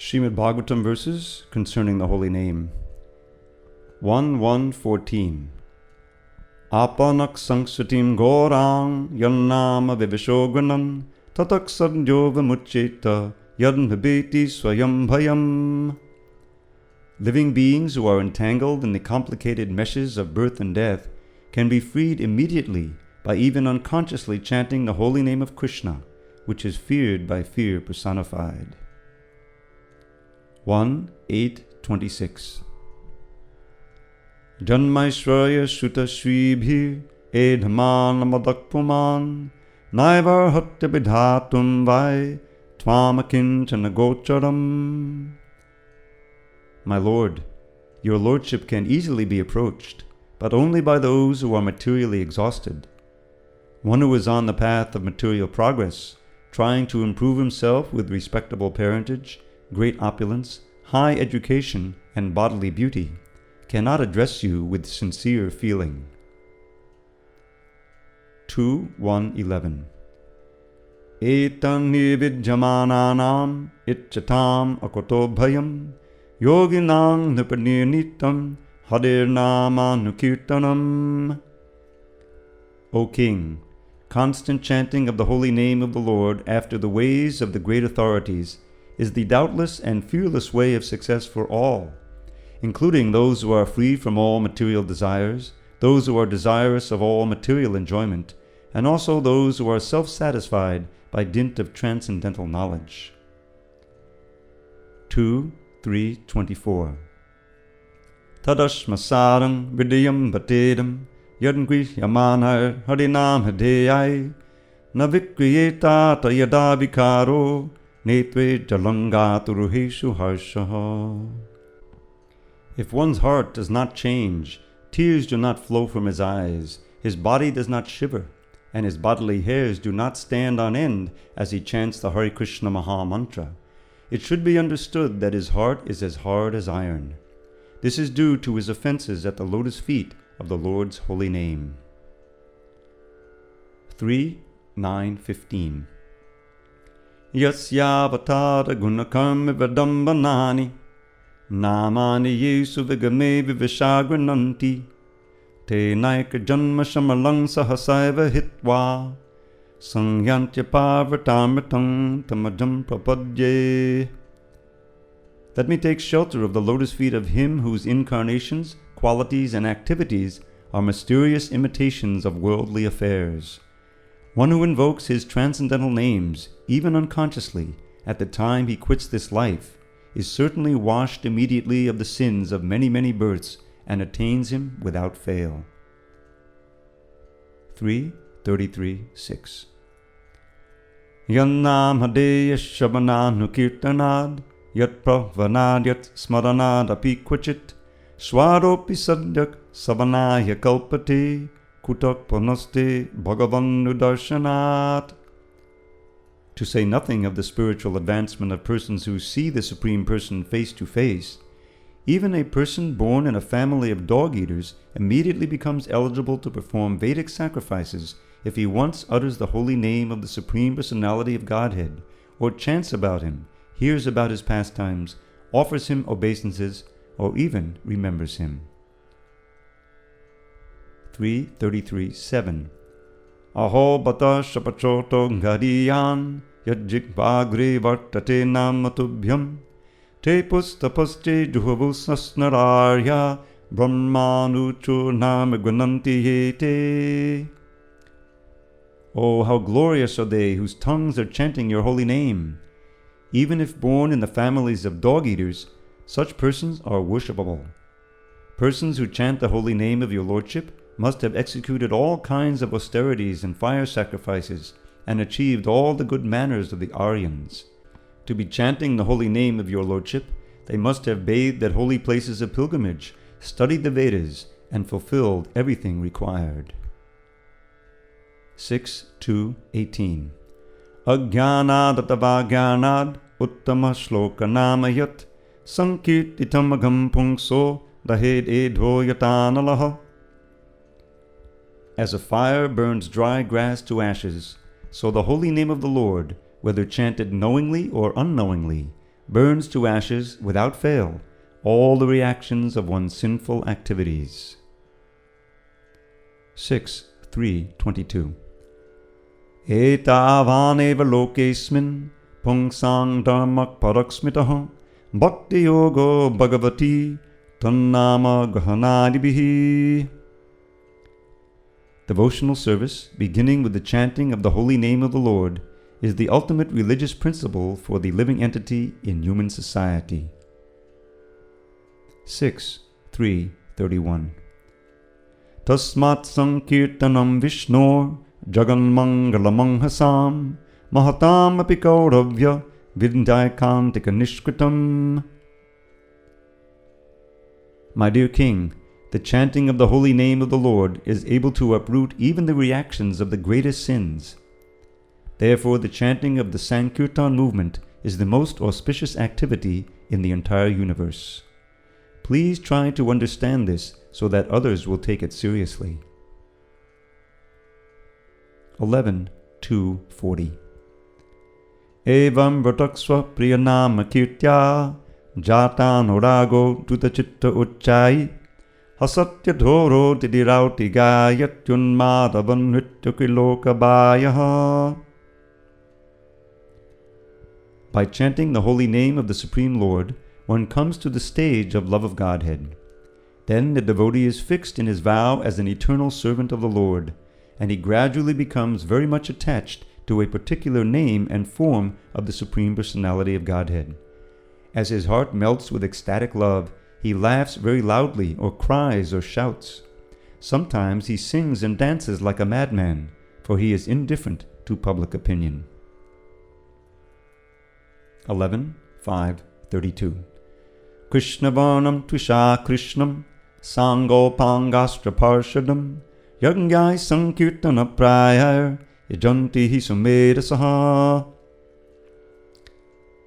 Srimad Bhagavatam verses concerning the holy name. 1.1.14 Apanak sangsritim gorang yannama vivishogranam tatak sadyo vimuccheta yadnabheti swayam bhayam. Living beings who are entangled in the complicated meshes of birth and death can be freed immediately by even unconsciously chanting the holy name of Krishna, which is feared by fear personified. 1.8.26 Janmaishwarya Shuta Shribhir Edhaman Madakpuman Naivar Hatya Vidhatum Vai Tvamakinchana Gocharam. My Lord, your lordship can easily be approached, but only by those who are materially exhausted. One who is on the path of material progress, trying to improve himself with respectable parentage, great opulence, high education, and bodily beauty, cannot address you with sincere feeling. 2.1.11 Etan nividjamananam itchatam akoto bhayam yoginang nipanirnitam hadir nama nukirtanam. O King, constant chanting of the holy name of the Lord after the ways of the great authorities is the doubtless and fearless way of success for all, including those who are free from all material desires, those who are desirous of all material enjoyment, and also those who are self-satisfied by dint of transcendental knowledge. 2.3.24 Tadashmasarang vidiyam bhatedam yadngrishyamanar harinam hadeyai navikriyeta tayada vikaro netve jalangaturuheshu harshaha. If one's heart does not change, tears do not flow from his eyes, his body does not shiver, and his bodily hairs do not stand on end as he chants the Hare Krishna Maha Mantra, it should be understood that his heart is as hard as iron. This is due to his offenses at the lotus feet of the Lord's holy name. 3.9.15 Yasyavatara gunakarma vidambanani namani yesu vigame vivishagrananti te naika janma shamalang sahasaiva hitva sangyantya parvatamritam tamajam prapadye. Let me take shelter of the lotus feet of him whose incarnations, qualities, and activities are mysterious imitations of worldly affairs. One who invokes his transcendental names, even unconsciously, at the time he quits this life, is certainly washed immediately of the sins of many, many births and attains him without fail. 3.33.6 Yannam hadeya shavananu kirtanad yat pravanad yat smaranad api kvachit swaropi sadyak savanaya kalpate kutak panaste bhagavan nudarshanat. To say nothing of the spiritual advancement of persons who see the Supreme Person face to face, even a person born in a family of dog-eaters immediately becomes eligible to perform Vedic sacrifices if he once utters the holy name of the Supreme Personality of Godhead, or chants about him, hears about his pastimes, offers him obeisances, or even remembers him. 3.33.7 Aho bata shapachoto ghariyan yajjikvagre vartate namatubhyam te pustapaste juhavusasnararya brahmanucho namagunanti yete. Oh, how glorious are they whose tongues are chanting your holy name! Even if born in the families of dog-eaters, such persons are worshipable. Persons who chant the holy name of your lordship must have executed all kinds of austerities and fire sacrifices and achieved all the good manners of the Aryans. To be chanting the holy name of your lordship, they must have bathed at holy places of pilgrimage, studied the Vedas, and fulfilled everything required. 6.2.18 Ajnanad atavagyanad uttama shloka namayat sankirtitam agam pungso dahed edho yatanalaha. As a fire burns dry grass to ashes, so the holy name of the Lord, whether chanted knowingly or unknowingly, burns to ashes without fail all the reactions of one's sinful activities. 6.3.22 Etavaneva lokesmin pungsang dharmak paraksmitaha bhakti yogo bhagavati tannama gahanadibihi. Devotional service, beginning with the chanting of the holy name of the Lord, is the ultimate religious principle for the living entity in human society. 6.3.31 Tasmat sankirtanam vishnor jaganmangalamang mahatam api kauravya vindhyakantika nishkritam. My dear King, the chanting of the holy name of the Lord is able to uproot even the reactions of the greatest sins. Therefore, the chanting of the Sankirtan movement is the most auspicious activity in the entire universe. Please try to understand this so that others will take it seriously. 11.2.40 Evam vrataksva priyanama kirtya jatan orago dutachitta uchai hasatya dhoro didirauti gayatyunmadavan nrityakilokabayaha. By chanting the holy name of the Supreme Lord, one comes to the stage of love of Godhead. Then the devotee is fixed in his vow as an eternal servant of the Lord, and he gradually becomes very much attached to a particular name and form of the Supreme Personality of Godhead. As his heart melts with ecstatic love, he laughs very loudly or cries or shouts. Sometimes he sings and dances like a madman, for he is indifferent to public opinion. 11.5.32 Krishna varnam tvisha krishnam sangopangastra parshadam yagyai sankirtana prayar yajanti sumerasaha.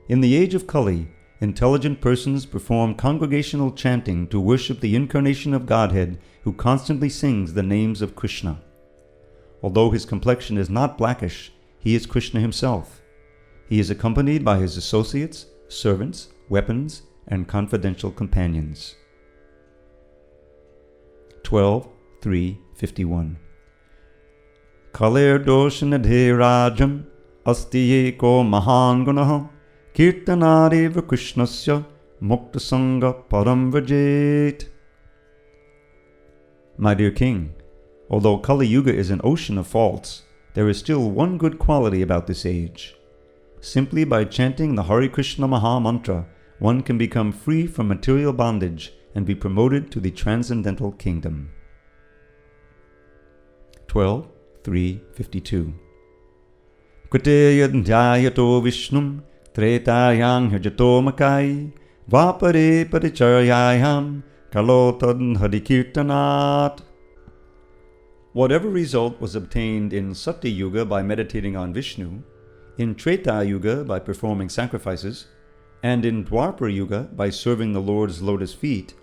In the age of Kali, intelligent persons perform congregational chanting to worship the incarnation of Godhead who constantly sings the names of Krishna. Although his complexion is not blackish, he is Krishna himself. He is accompanied by his associates, servants, weapons, and confidential companions. 12.3.51 Kalir doshanadhe rajam asti eko mahan gunaha kirtanareva krishnasya mukta sangha param vajet. My dear King, although Kali Yuga is an ocean of faults, there is still one good quality about this age. Simply by chanting the Hare Krishna Maha Mantra, one can become free from material bondage and be promoted to the transcendental kingdom. 12.3.52 Kuteya dhyayato vishnum tretayang hajato makai vapare paricharyayam kalotad harikirtanat. Whatever result was obtained in Satya Yuga by meditating on Vishnu, in Treta Yuga by performing sacrifices, and in Dwapara Yuga by serving the Lord's lotus feet,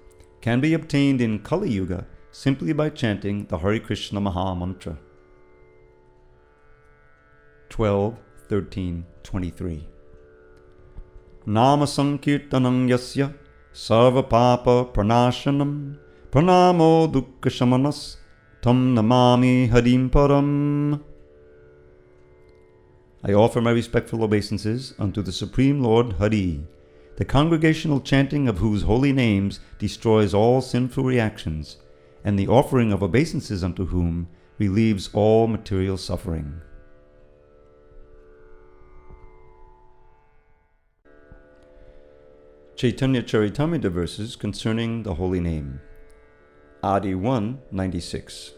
can be obtained in Kali Yuga simply by chanting the Hare Krishna Maha Mantra. 12.13.23 Nama Sankirtanam Yasya Sarva Papa Pranashanam Pranamo Dukkha Shamanas Tam Namami Harim Param. I offer my respectful obeisances unto the Supreme Lord Hari, the congregational chanting of whose holy names destroys all sinful reactions, and the offering of obeisances unto whom relieves all material suffering. Chaitanya Cartiamrta verses concerning the holy name. Adi 1.96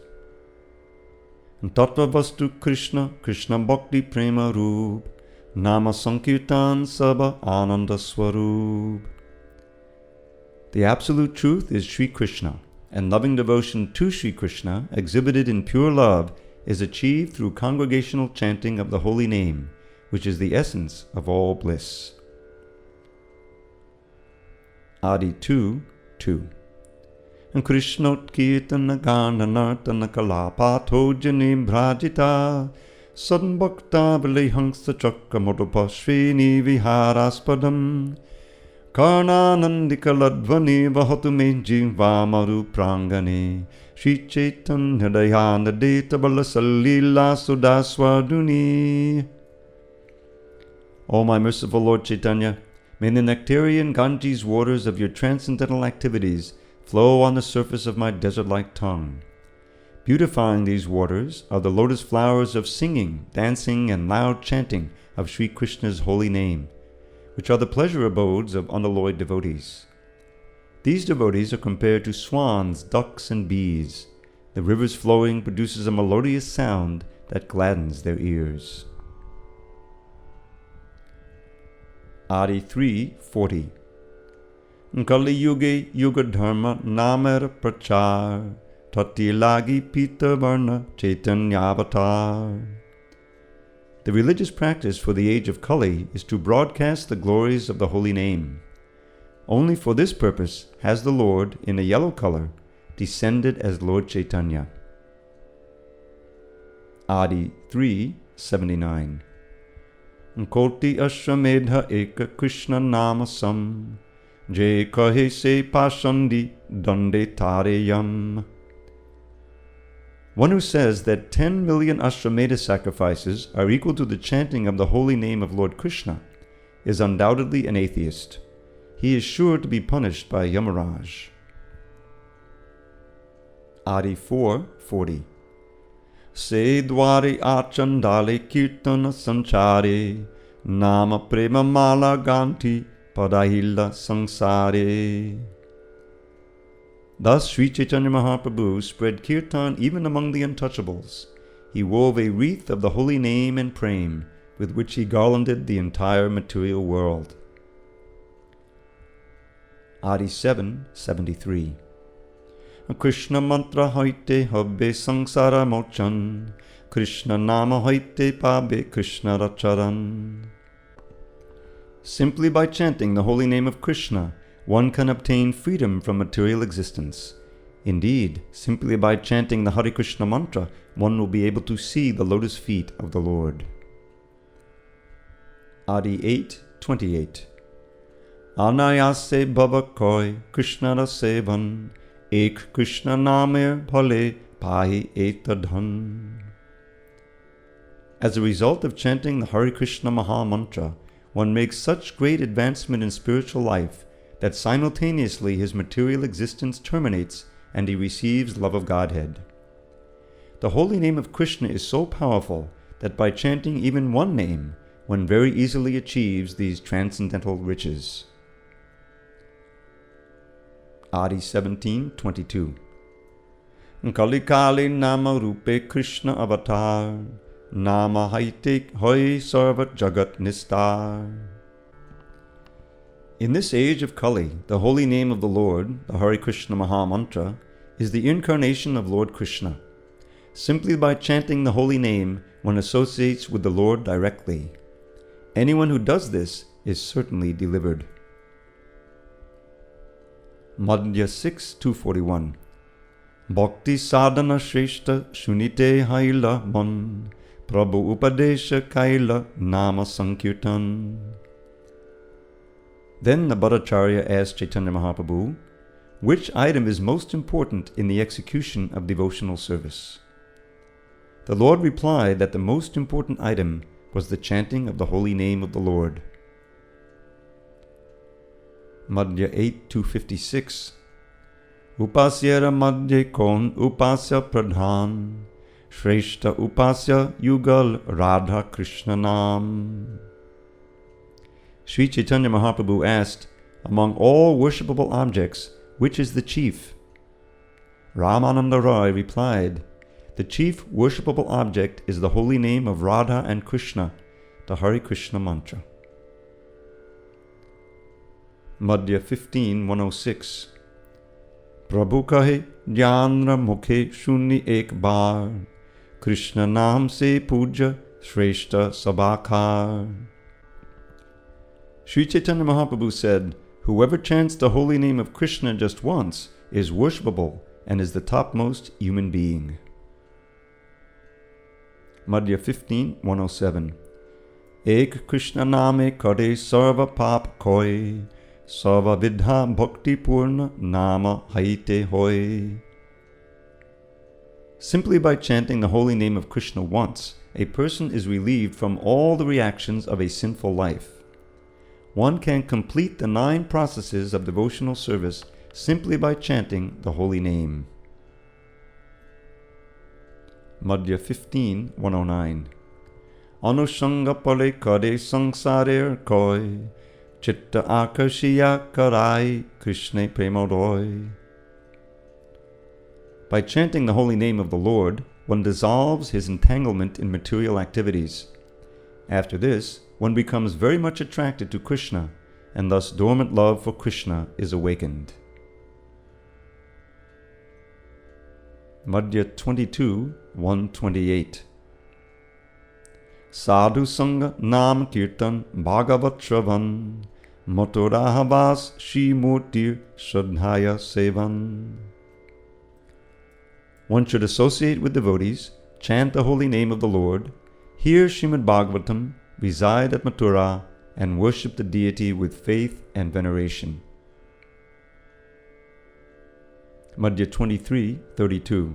Tattva Vastu Krishna, Krishna Bhakti Prema Roop, Nama Sankirtan Sabha Ananda Swaroop. The absolute truth is Sri Krishna, and loving devotion to Sri Krishna, exhibited in pure love, is achieved through congregational chanting of the holy name, which is the essence of all bliss. Adi 2.2 Krishnot Kirtana Gananartana Kalapato Janim Bhrajita Sadbhakta Vilihangsa Chakramodopashvini Viharaspadam Karnanandikaladvani vahatu me jivamaru prangane Shri Chaitanya Dayanadeta Balasalila Sudaswaduni. O my merciful Lord Chaitanya, may the nectarian Ganges waters of your transcendental activities flow on the surface of my desert-like tongue. Beautifying these waters are the lotus flowers of singing, dancing, and loud chanting of Sri Krishna's holy name, which are the pleasure abodes of unalloyed devotees. These devotees are compared to swans, ducks, and bees. The river's flowing produces a melodious sound that gladdens their ears. Adi 3:40. Kali yuge yuga dharma namer prachar tati lagi pita varna chaitanya avatar. The religious practice for the age of Kali is to broadcast the glories of the holy name. Only for this purpose has the Lord, in a yellow color, descended as Lord Chaitanya. Adi 3:79. Koti ashramedha eka Krishna namasam je kahe se pashandi dande tareyam. One who says that 10 million Ashramedha sacrifices are equal to the chanting of the holy name of Lord Krishna is undoubtedly an atheist. He is sure to be punished by Yamaraj. Adi 4:40. Se dwari achandale kirtana sanchare nama prema mala ganti padahila sangsare. Thus Sri Chaitanya Mahaprabhu spread kirtan even among the untouchables. He wove a wreath of the holy name and prem with which he garlanded the entire material world. Adi 7:73. Krishna mantra hoite habbe sangsara mochan, Krishna nama hoite pabe Krishna racharan. Simply by chanting the holy name of Krishna, one can obtain freedom from material existence. Indeed, simply by chanting the Hare Krishna mantra, one will be able to see the lotus feet of the Lord. Adi 8:28. Anayase bhavakoi Krishna rasevan, Ek Krishna namer bhale pahi etadhan. As a result of chanting the Hare Krishna Maha Mantra, one makes such great advancement in spiritual life that simultaneously his material existence terminates and he receives love of Godhead. The holy name of Krishna is so powerful that by chanting even one name, one very easily achieves these transcendental riches. Adi 17:22. Kali Kali Nama Rupe Krishna Avatar Nama Haitik Hoi Sarvat Jagat Nistar. In this age of Kali, the holy name of the Lord, the Hare Krishna Maha Mantra, is the incarnation of Lord Krishna. Simply by chanting the holy name, one associates with the Lord directly. Anyone who does this is certainly delivered. Madhya 6:241. Bhakti sadhana shreshta shunite haila man Prabhu Upadesha kaila nama sankirtan. Then the Bhattacharya asked Chaitanya Mahaprabhu, which item is most important in the execution of devotional service? The Lord replied that the most important item was the chanting of the holy name of the Lord. Madhya 8:256. Upasyara madhye kon upasya pradhan Shreshta upasya yugal Radha Krishna nam. Sri Chaitanya Mahaprabhu asked, among all worshipable objects, which is the chief? Ramananda Roy replied, the chief worshipable object is the holy name of Radha and Krishna, the Hare Krishna mantra. Madhya 15:106. Prabhu kahe jnanra mukhe shuni ek bar Krishna naam se puja shreshta sabakar. Sri Chaitanya Mahaprabhu said, whoever chants the holy name of Krishna just once is worshipable and is the topmost human being. Madhya 15:107. Ek Krishna name kare sarva pap koi Sava Vidha Bhakti Purna Nama Haite Hoy. Simply by chanting the holy name of Krishna once, a person is relieved from all the reactions of a sinful life. One can complete the 9 processes of devotional service simply by chanting the holy name. Madhya 15:109. Anushanga pale kare sangsarer koi, chitta akarshiya karai Krishna premodoy. By chanting the holy name of the Lord, one dissolves his entanglement in material activities. After this, one becomes very much attracted to Krishna, and thus dormant love for Krishna is awakened. Madhya 22:128. Sadhu Sangha Nam Kirtan Bhagavat Shravan Maturahavas Shri Murtir Shraddhaya Sevan. One should associate with devotees, chant the holy name of the Lord, hear Srimad Bhagavatam, reside at Mathura, and worship the deity with faith and veneration. Madhya 23:32.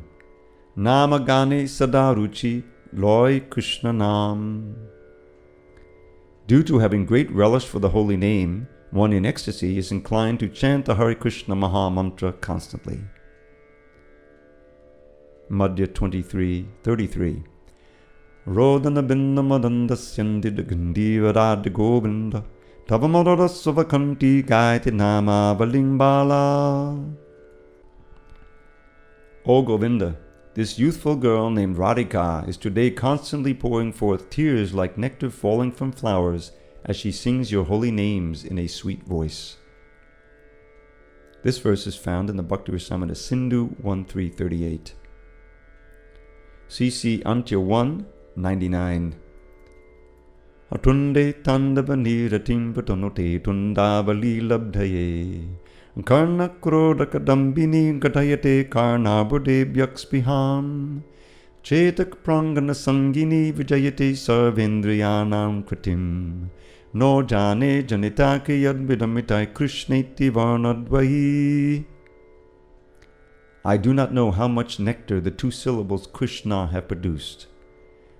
Namagane Sadaruchi Loy Krishna Nam. Due to having great relish for the holy name, one in ecstasy is inclined to chant the Hare Krishna Maha Mantra constantly. Madhya 23:33. Rodana binda madanda syandid gandhivarad govinda tavamadara savakanti gaiti nama valimbala. O Govinda, this youthful girl named Radhika is today constantly pouring forth tears like nectar falling from flowers as she sings your holy names in a sweet voice. This verse is found in the Bhakti-rasamrita Sindhu 1.338. CC Antya 1.99. Atunde tandavaniratim patanote tundavali labdhaye karna krodakadambini gatayate karnabude bhyakspiham chetak prangana sangini vijayate sarvendriyanam kritim no jane janitaki yadvidamitai krishneti varnadvahi. I do not know how much nectar the 2 syllables Krishna have produced.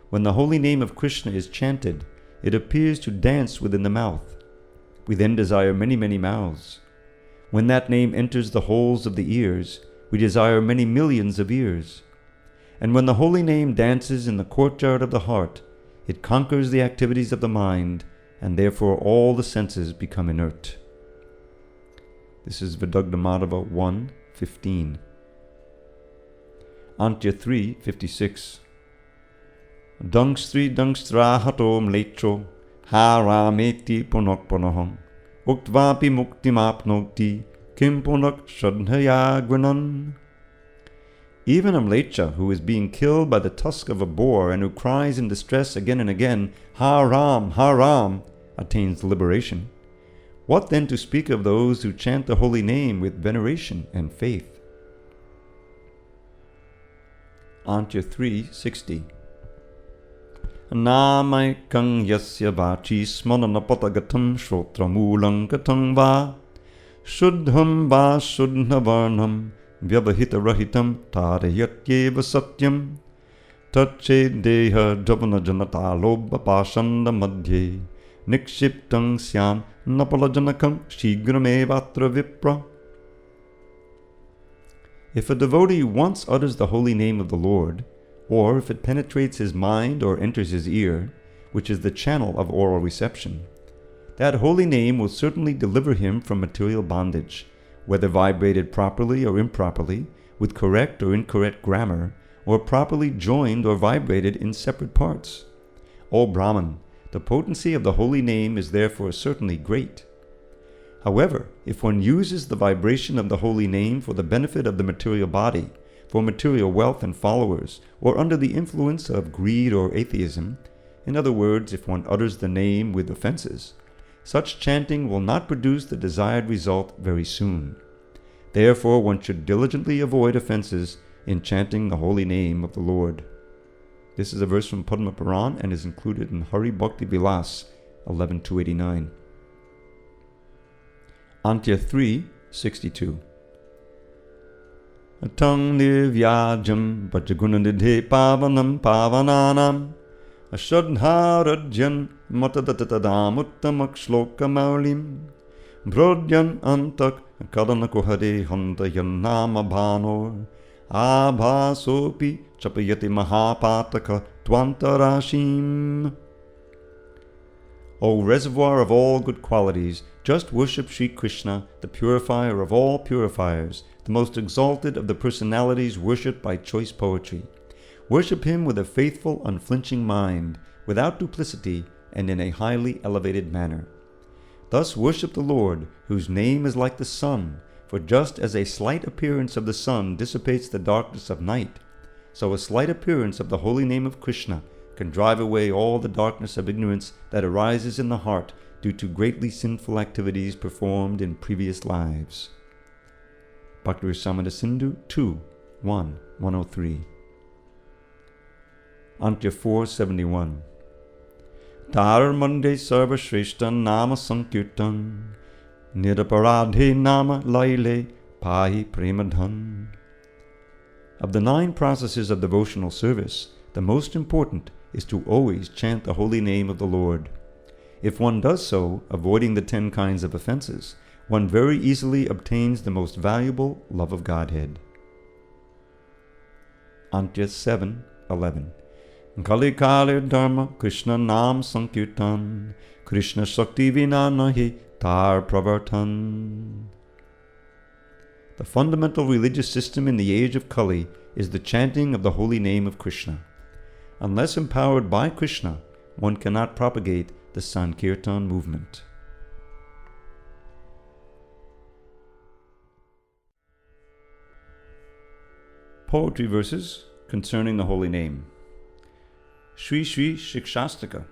When the holy name of Krishna is chanted, it appears to dance within the mouth. We then desire many, many mouths. When that name enters the holes of the ears, we desire many millions of ears. And when the holy name dances in the courtyard of the heart, it conquers the activities of the mind, and therefore all the senses become inert. This is Vidagdha Madhava 1.15. Antya 3.56. Dangstri dangstrahatom lecho harameti punokpanoham uktvapi muktimapnokti kim punak shradhayagvanan. Even a mlecha who is being killed by the tusk of a boar and who cries in distress again and again, Haram, Haram, attains liberation. What then to speak of those who chant the holy name with veneration and faith? Antya 3.60. Namaikang yasya vachi smananapatagatam shrotramulang katang va shuddham vyavahitarahitam tarayatyeva satyam tache deha javana janata lobha pashanda madhye nikshiptang syam napalajanakam shigramevatra vipra. If a devotee once utters the holy name of the Lord, or if it penetrates his mind or enters his ear, which is the channel of oral reception, that holy name will certainly deliver him from material bondage, whether vibrated properly or improperly, with correct or incorrect grammar, or properly joined or vibrated in separate parts. O Brahman, the potency of the holy name is therefore certainly great. However, if one uses the vibration of the holy name for the benefit of the material body, for material wealth and followers, or under the influence of greed or atheism, in other words, if one utters the name with offenses, such chanting will not produce the desired result very soon. Therefore, one should diligently avoid offenses in chanting the holy name of the Lord. This is a verse from Padma Puran and is included in Hari Bhakti Vilas 11.289. Antya 3:62. Atang nivyajam vajagunanidhe pavanam pavananam ashadharajyan matadatatadam uttamak shlokamaulim brodyan antak kadanakuhare hantayan nama bhanor abhasopi chapayati mahapataka tvantarashim. O reservoir of all good qualities, just worship Sri Krishna, the purifier of all purifiers, the most exalted of the personalities worshipped by choice poetry. Worship him with a faithful, unflinching mind, without duplicity, and in a highly elevated manner. Thus worship the Lord, whose name is like the sun, for just as a slight appearance of the sun dissipates the darkness of night, so a slight appearance of the holy name of Krishna can drive away all the darkness of ignorance that arises in the heart due to greatly sinful activities performed in previous lives. Bhakti Rasamrita Sindhu 2:1-103. Antya 4:71. Tar Mande Sarva Shreshtan Nama Sankirtan Niraparadhe Nama Laile Pai Premadhan. Of the 9 processes of devotional service, the most important is to always chant the holy name of the Lord. If one does so, avoiding the 10 kinds of offenses, one very easily obtains the most valuable love of Godhead. Antya 7:11. Kali Kali Dharma Krishna Nam Sankirtan Krishna Shakti Vina Nahi Tar Pravartan. The fundamental religious system in the age of Kali is the chanting of the holy name of Krishna. Unless empowered by Krishna, one cannot propagate the Sankirtan movement. Poetry verses concerning the holy name. Sri Sri Shikshastaka.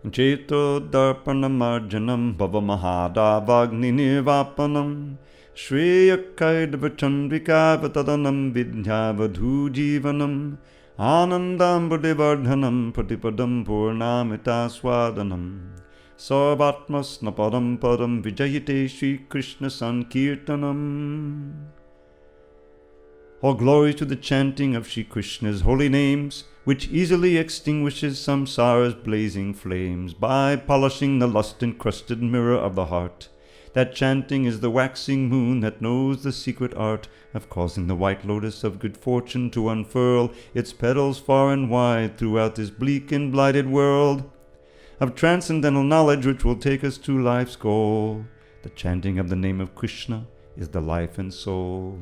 Cheto darpanam arjanam bhava mahadavagni nirvapanam Shreyakaidavachandrika vatadanam vidhyavadhu jivanam Anandam buddhivardhanam patipadam purnamita swadanam Sarvatmas napadam padam vijayate Shri Krishna Sankirtanam. All glories to the chanting of Shri Krishna's holy names, which easily extinguishes samsara's blazing flames by polishing the lust-encrusted mirror of the heart. That chanting is the waxing moon that knows the secret art of causing the white lotus of good fortune to unfurl its petals far and wide throughout this bleak and blighted world. Of transcendental knowledge which will take us to life's goal, the chanting of the name of Krishna is the life and soul.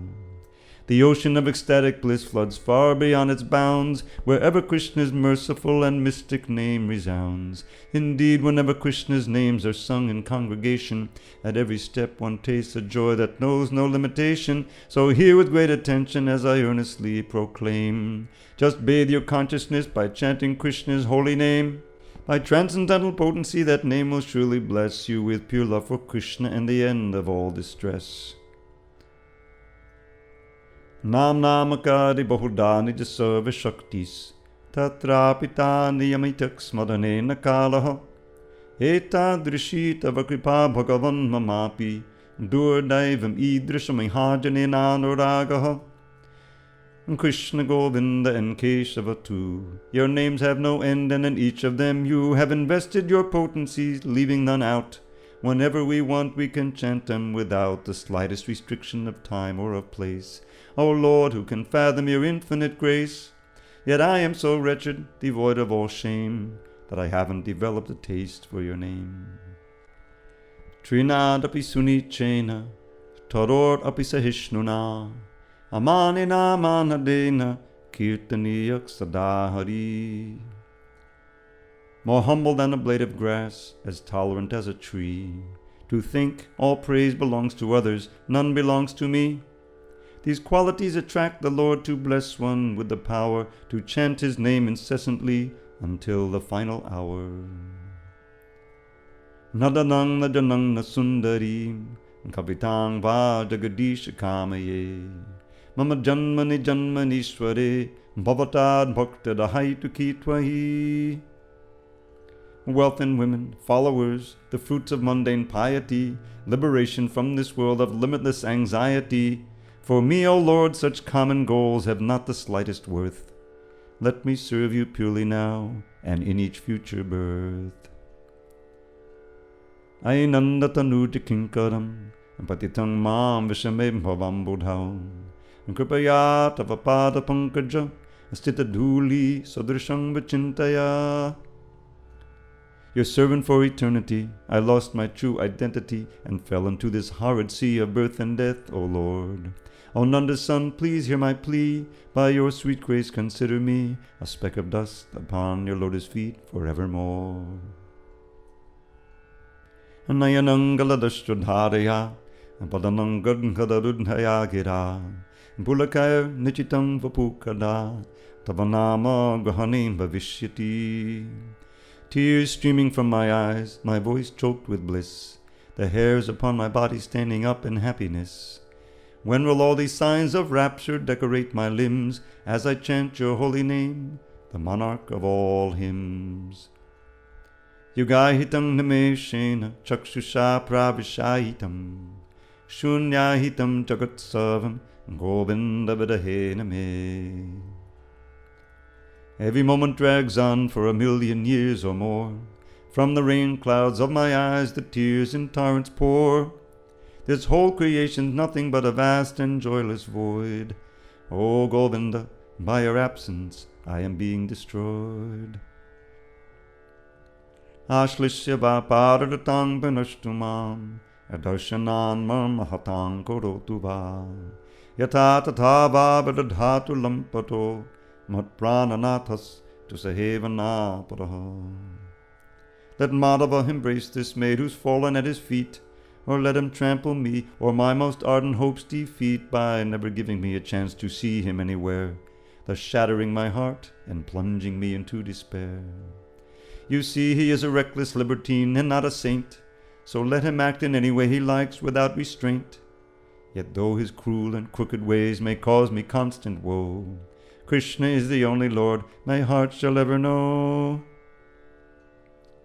The ocean of ecstatic bliss floods far beyond its bounds, wherever Krishna's merciful and mystic name resounds. Indeed, whenever Krishna's names are sung in congregation, at every step one tastes a joy that knows no limitation. So hear with great attention as I earnestly proclaim. Just bathe your consciousness by chanting Krishna's holy name. By transcendental potency, that name will surely bless you with pure love for Krishna and the end of all distress. Nam namakari bahuda nija sarva shaktis tatrapita niyamitak smadane nakalaha etadrishi tava kripa bhagavan mamapi durdaivam idrisham ihajane nanuragaha. Krishna, Govinda and Keshava too, your names have no end, and in each of them you have invested your potencies, leaving none out. Whenever we want, we can chant them without the slightest restriction of time or of place. O Lord, who can fathom your infinite grace? Yet I am so wretched, devoid of all shame, that I haven't developed a taste for your name. Trinadapi sunichena, taror api sahishnuna, amanena manadena, kirtaniyak sadahari. More humble than a blade of grass, as tolerant as a tree. To think all praise belongs to others, none belongs to me. These qualities attract the Lord to bless one with the power to chant his name incessantly until the final hour. Nadanang nadanang nasundarim kavitang va jagadish kamaye mama janmani janmanishware bhavatad bhakta dahaitu kitwahi. wealth and women, followers, the fruits of mundane piety, liberation from this world of limitless anxiety. For me, O Lord, such common goals have not the slightest worth. Let me serve you purely now and in each future birth. Ainandatanu kinkaram patitang mam vishamem bhavam budhav kripaya tava pada pankaja stita dhuli sadrisham vichintaya. Your servant for eternity, I lost my true identity and fell into this horrid sea of birth and death, O Lord. O Nanda's son, please hear my plea. By your sweet grace consider me a speck of dust upon your lotus feet forevermore. Nayanangaladashtradharaya padanangadgadarudhaya gira pulakaya nichitam vapukada tavanama grahanim bhavishyati. Tears streaming from my eyes, my voice choked with bliss, the hairs upon my body standing up in happiness. When will all these signs of rapture decorate my limbs as I chant your holy name, the monarch of all hymns? Yugahitam nameshena chakshusha pravishahitam shunyahitam jagatsavam govinda vidahe name. Every moment drags on for 1,000,000 years or more. From the rain clouds of my eyes the tears in torrents pour. This whole creation's nothing but a vast and joyless void. O Govinda, by your absence I am being destroyed. Ashlishya vaparadhatang vinashtumam adarshanan mahatang korotu va yata tatha vavadadhatu lampato mat prananathas to sahevanapadaha. Let Madhava embrace this maid who's fallen at his feet, or let him trample me, or my most ardent hopes defeat by never giving me a chance to see him anywhere, thus shattering my heart and plunging me into despair. You see, he is a reckless libertine and not a saint, so let him act in any way he likes without restraint. Yet though his cruel and crooked ways may cause me constant woe, Krishna is the only Lord my heart shall ever know.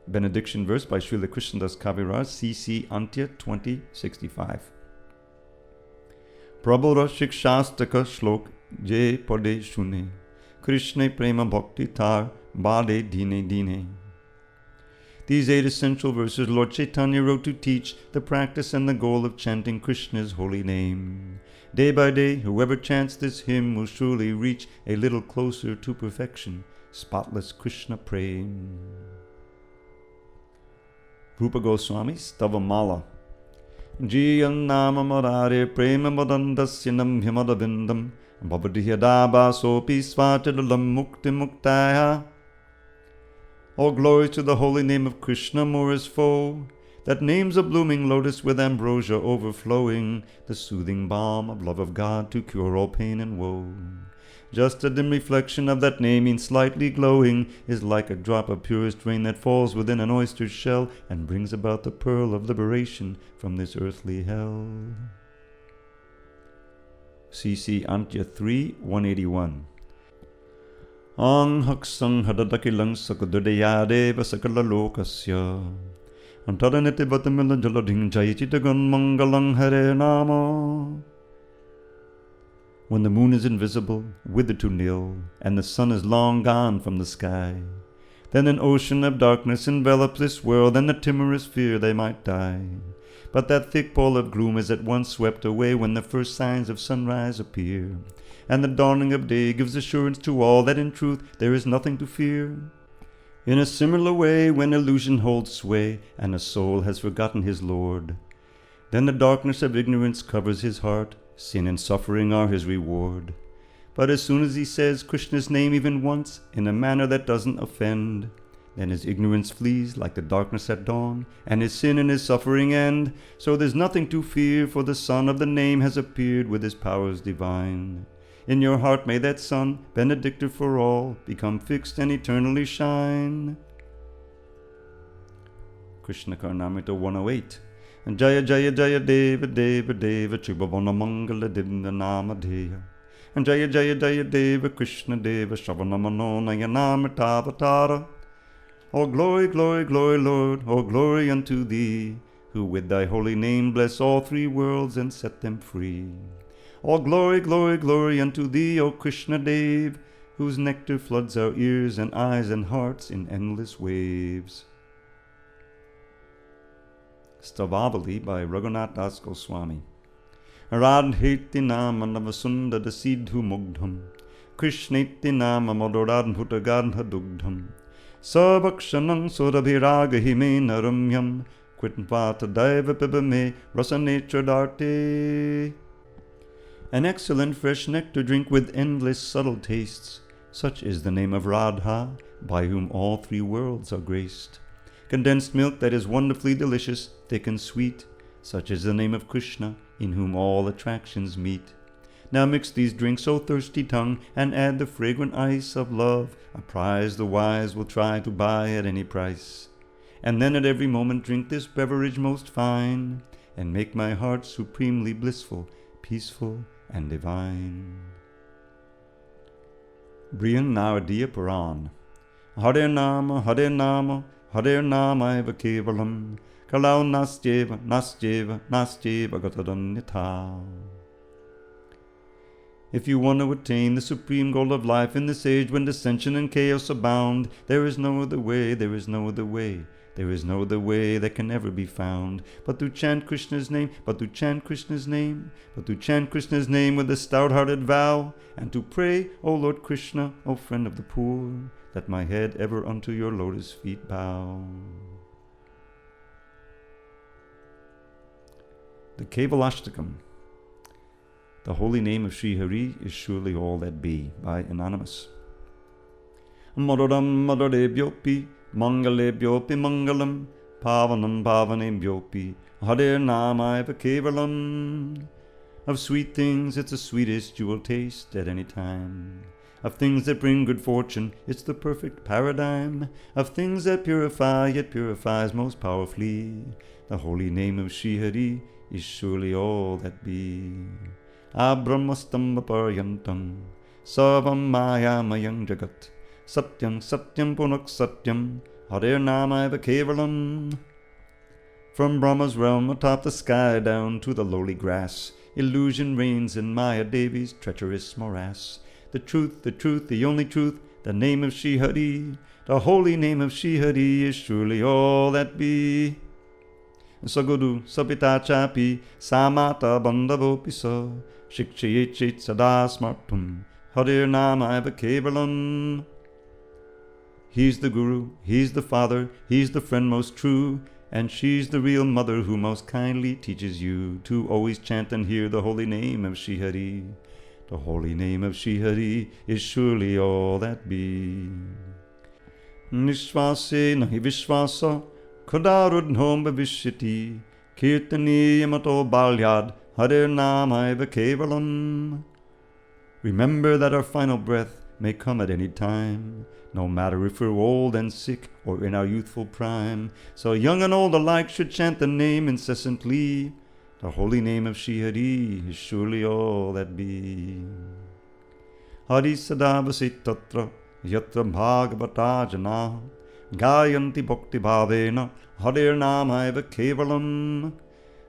Benediction verse by Srila Krishnadas Kaviraj, C.C. Antya 2065. Prabhura Shikshastaka Shlok Je Pade Shune Krishna Prema Bhakti Tar Bade Dine Dine. These 8 essential verses Lord Chaitanya wrote to teach the practice and the goal of chanting Krishna's holy name. Day by day, whoever chants this hymn will surely reach a little closer to perfection, spotless Krishna prem. Rupa Goswami Stava Mala. Jiyan nama marare prema madandasya namhyamadavindam bhavadhyadaba sopi svatidalam mukti muktaya. All glory to the holy name of Krishna, Mora's foe. That name's a blooming lotus with ambrosia overflowing, the soothing balm of love of God to cure all pain and woe. Just a dim reflection of that name, in slightly glowing, is like a drop of purest rain that falls within an oyster's shell and brings about the pearl of liberation from this earthly hell. C.C. Antya 3, 181. Ang haksang hadadakilang sakadudayadeva sakala lokasya antaranete vatamila jaladhing jayachitagan mangalang hare nama. When the moon is invisible, withered to nil, and the sun is long gone from the sky, then an ocean of darkness envelops this world, and the timorous fear they might die. But that thick pall of gloom is at once swept away when the first signs of sunrise appear, and the dawning of day gives assurance to all that in truth there is nothing to fear. In a similar way, when illusion holds sway, and a soul has forgotten his Lord, then the darkness of ignorance covers his heart, sin and suffering are his reward. But as soon as he says Krishna's name even once, in a manner that doesn't offend, then his ignorance flees like the darkness at dawn, and his sin and his suffering end. So there's nothing to fear, for the sun of the name has appeared with his powers divine. In your heart may that sun, benedictor for all, become fixed and eternally shine. Krishna Karnamrita 108. Jaya Jaya Jaya Deva Deva Deva Tribhavana Mangala Dinda Namadeya. And Jaya Jaya Jaya Deva Krishna Deva Shravana Manona Yanamrita Avatara. All glory, glory, glory, Lord, all glory unto thee, who with thy holy name bless all three worlds and set them free. All glory, glory, glory unto thee, O Krishna Dev, whose nectar floods our ears and eyes and hearts in endless waves. Stavavali by Raghunath Das Goswami. Radheti nama navasundara siddhu mugdham, Krishneti nama madoradbhuta gadha dugdham, Sarvakshanam surabhiragahime naramyam, Kvitpata daiva pibame rasanetra darte. An excellent fresh nectar drink with endless subtle tastes, such is the name of Radha, by whom all three worlds are graced. Condensed milk that is wonderfully delicious, thick and sweet, such is the name of Krishna, in whom all attractions meet. Now mix these drinks, O thirsty tongue, and add the fragrant ice of love, a prize the wise will try to buy at any price. And then at every moment drink this beverage most fine, and make my heart supremely blissful, peaceful, and divine. Brian Naradiya Puran. Hare Nama, Hare Nama, Hare Nama eva kevalam, Kalau nastyeva, nastyeva, nastyeva gatadanyatha. If you want to attain the supreme goal of life in this age when dissension and chaos abound, there is no other way, there is no other way. There is no other way that can ever be found, but to chant Krishna's name, but to chant Krishna's name, but to chant Krishna's name with a stout-hearted vow, and to pray, O Lord Krishna, O friend of the poor, that my head ever unto your lotus feet bow. The Kevalashtakam. The holy name of Sri Hari is surely all that be, by Anonymous. Madoram madadebhyopi, mangalebhyopi mangalam, pavanam pavanebhyopi, Hare Namaiva Kevalam. Of sweet things it's the sweetest you will taste at any time. Of things that bring good fortune it's the perfect paradigm. Of things that purify yet purifies most powerfully, the holy name of Sri Hari is surely all that be. Abrahmastamba paryantam, sarvam mayamayam jagat, Satyam Satyam Punak Satyam, Hare Namaiva Kevalam. From Brahma's realm atop the sky down to the lowly grass, illusion reigns in Maya Devi's treacherous morass. The truth, the only truth, the name of Sri Hari, the holy name of Sri Hari is surely all that be. Saguru sapita chapi, samata bandavopi sa, shikshayechit sada smartum, Hare Namaiva Kevalam. He's the Guru, he's the Father, he's the friend most true, and she's the real mother who most kindly teaches you to always chant and hear the holy name of Sri Hari. The holy name of Sri Hari is surely all that be. Nishvase nahi vishvasa, kadarudhom bhavishyati, kirtani yamato balyad, Hare Namaiva Kevalam. Remember that our final breath may come at any time, no matter if we're old and sick or in our youthful prime. So young and old alike should chant the name incessantly. The holy name of Sri Hari is surely all that be. Hari sadavasi tatra yatra bhagavata jana, gayanti bhakti bhavena, Hare Namaiva Kevalam.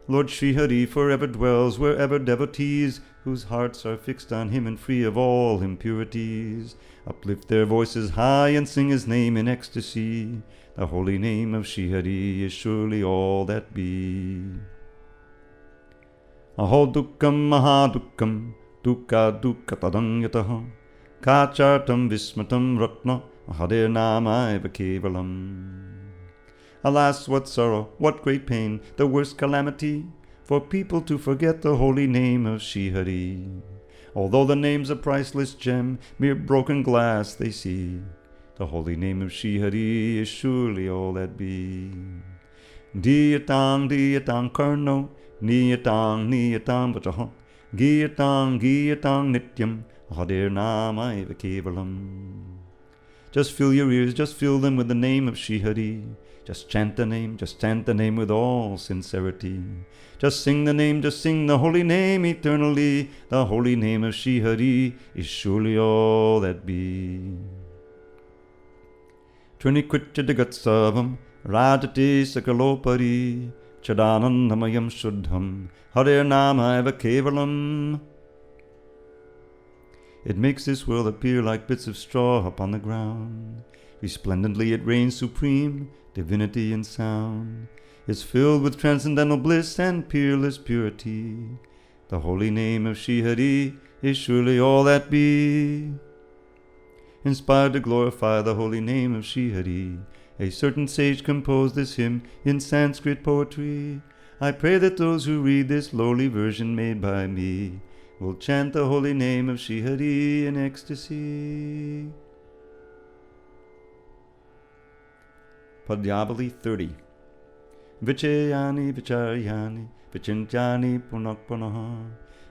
Lord Sri Hari forever dwells wherever devotees, whose hearts are fixed on him and free of all impurities, uplift their voices high and sing his name in ecstasy. The holy name of Sri Hari is surely all that be. Aho dukkam mahadukkam, dukkha dukkha tadanyataha, kachartam vismatam ratna, Hare Namaiva Kevalam. Alas, what sorrow, what great pain, the worst calamity, for people to forget the holy name of Sri Hari. Although the name's a priceless gem, mere broken glass they see, the holy name of Sri Hari is surely all that be. Diyatang diyatang karno, niyatang niyatang vachaha, giyatang giyatang nityam, Hare Namaiva Kevalam. Just fill your ears, just fill them with the name of Sri Hari. Just chant the name with all sincerity. Just sing the name, just sing the holy name eternally. The holy name of Sri Hari is surely all that be. Triniquitchadagatsavam Rajati Sakalopari Chadanandamayam Shuddham Hare Nama Eva Kevalam. It makes this world appear like bits of straw upon the ground. Resplendently it reigns supreme, divinity and sound. It's filled with transcendental bliss and peerless purity. The holy name of Shri Hari is surely all that be. Inspired to glorify the holy name of Shri Hari, a certain sage composed this hymn in Sanskrit poetry. I pray that those who read this lowly version made by me will chant the holy name of Shri Hari in ecstasy. Padyavali 30. Vichayani vicharyani vichintyani punak punaha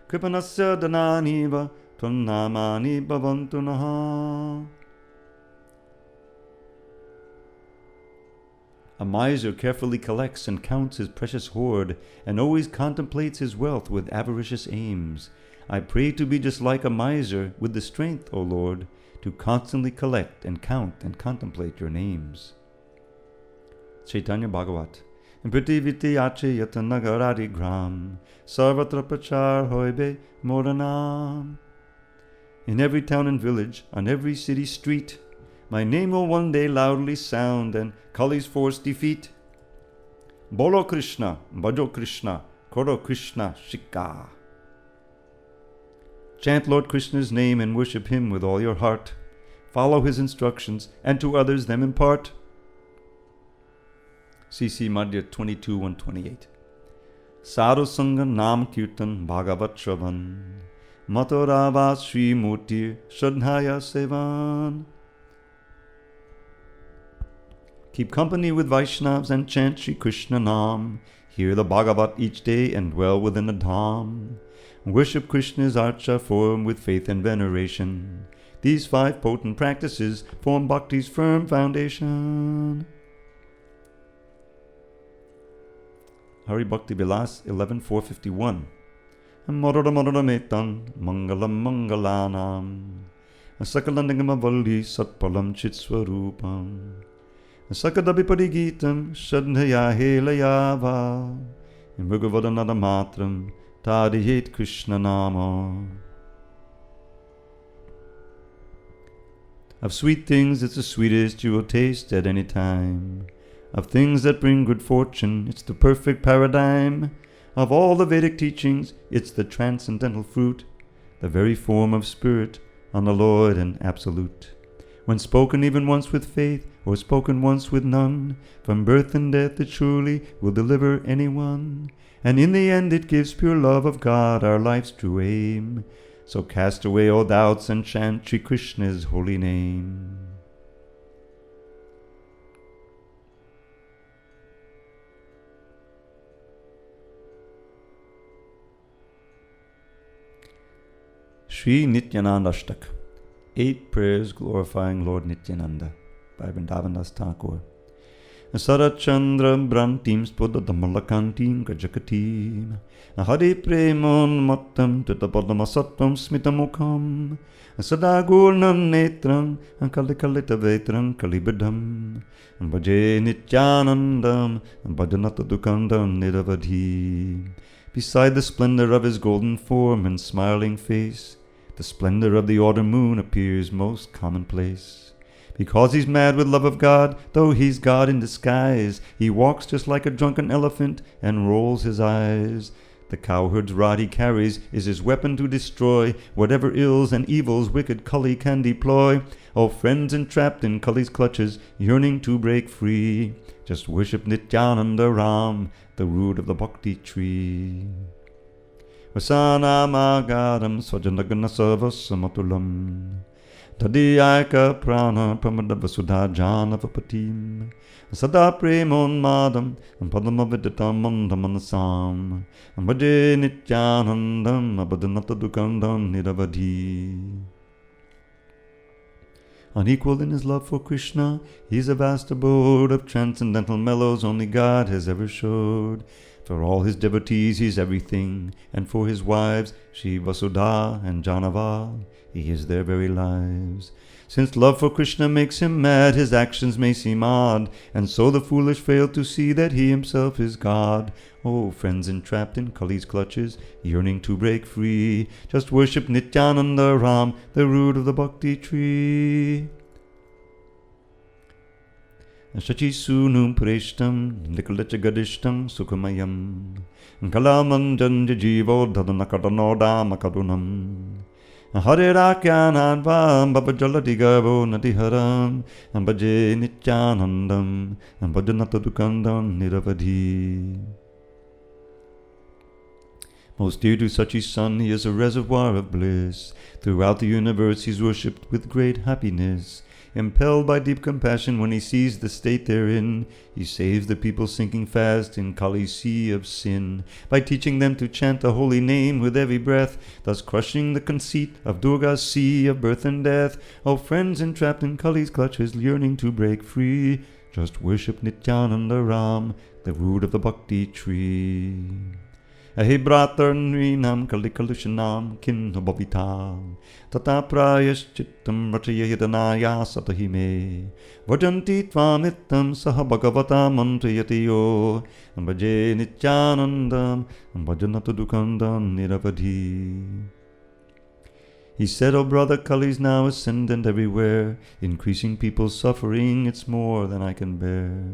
kripanasya danani va pranamani bhavantu naha. A miser carefully collects and counts his precious hoard and always contemplates his wealth with avaricious aims. I pray to be just like a miser with the strength, O Lord, to constantly collect and count and contemplate your names. Chaitanya Bhagavatam. Prativiti ache yatanagarari gram sarvatra prachar hoibe moranam. In every town and village, on every city street, my name will one day loudly sound and Kali's force defeat. Bolo Krishna, Bhajo Krishna, Koro Krishna Shikha. Chant Lord Krishna's name and worship him with all your heart. Follow his instructions and to others them impart. CC Madhya 22:128. Sadhu Sangha Nam Kirtan Bhagavat Shravan Matorava Sri Murti Shradhaya Sevan. Keep company with Vaishnavas and chant Shri Krishna Nam. Hear the Bhagavat each day and dwell within the Dham. Worship Krishna's archa form with faith and veneration. These 5 potent practices form Bhakti's firm foundation. Hari Bhakti Vilas 11.451. Marada Marada Metan Mangalam Mangalanam Sakalandangamavalli Satpalam Chitswarupam Sakadabi Gitam Shadhaya Helayava Mugavadanada Matram Tadiyet Krishna Nama. Of sweet things it's the sweetest you will taste at any time. Of things that bring good fortune, it's the perfect paradigm. Of all the Vedic teachings, it's the transcendental fruit, the very form of spirit, unalloyed and absolute. When spoken even once with faith, or spoken once with none, from birth and death it surely will deliver anyone. And in the end it gives pure love of God, our life's true aim. So cast away all doubts and chant Shri Krishna's holy name. Sri Nityananda Ashtak. 8 prayers glorifying Lord Nityananda by Vrindavan Das Thakur. Sarachandra Brantim Spodadamalakantim Gajakatim Hare Premon Mattam Tutapadamasattvam Smitamukham Sadagurnam Netram Kalikalita Vetram Kalibadam Bhaje Nityanandam Bhajanata Dukandam Niravadhi. Beside the splendor of his golden form and smiling face, the splendor of the autumn moon appears most commonplace. Because he's mad with love of God, though he's God in disguise, he walks just like a drunken elephant and rolls his eyes. The cowherd's rod he carries is his weapon to destroy whatever ills and evils wicked Kali can deploy. All friends entrapped in Kali's clutches, yearning to break free, just worship Nityananda Ram, the root of the bhakti tree. Vasana Magaram Swajanagana Sarvasamatulam Tadiyaka Prana Pramadavasudha Janavapatim Sada Premon Madam and Padamavidatam Mandamanasam and Bhaje Nityanandam Abadanata Dukandam Niravadhi. Unequal in his love for Krishna, he's a vast abode of transcendental mellows only God has ever showed. For all his devotees he's everything, and for his wives, Shri Vasudha and Janava, he is their very lives. Since love for Krishna makes him mad, his actions may seem odd, and so the foolish fail to see that he himself is God. Oh, friends entrapped in Kali's clutches, yearning to break free, just worship Nityananda Ram, the root of the bhakti tree. Shachi sunum preshtam, nikalacha gadishtam sukhamayam, kalamanjan jivo dhadanakadanoda makadunam. Hare Rakyanadvam Babajaladigavu Natiharam Bhaje Nityanandam Bhajanatadukandam Niravadhi. Most dear to Sachi's son, he is a reservoir of bliss. Throughout the universe he's worshipped with great happiness. Impelled by deep compassion when he sees the state therein, he saves the people sinking fast in Kali's sea of sin, by teaching them to chant the holy name with every breath, thus crushing the conceit of Durga's sea of birth and death. O friends entrapped in Kali's clutches, yearning to break free, just worship Nityananda Ram, the root of the bhakti tree. Ahibhratarnrinam kalikalushanam kinno bhavitam tata prayaschittam rachayaidanaya satahime vajanti tvamitam saha bhagavata mantrayatiyo bhaje nityanandam bhajanatadukandam niravadhi. He said, O brother, Kali's now ascendant everywhere, increasing people's suffering, it's more than I can bear.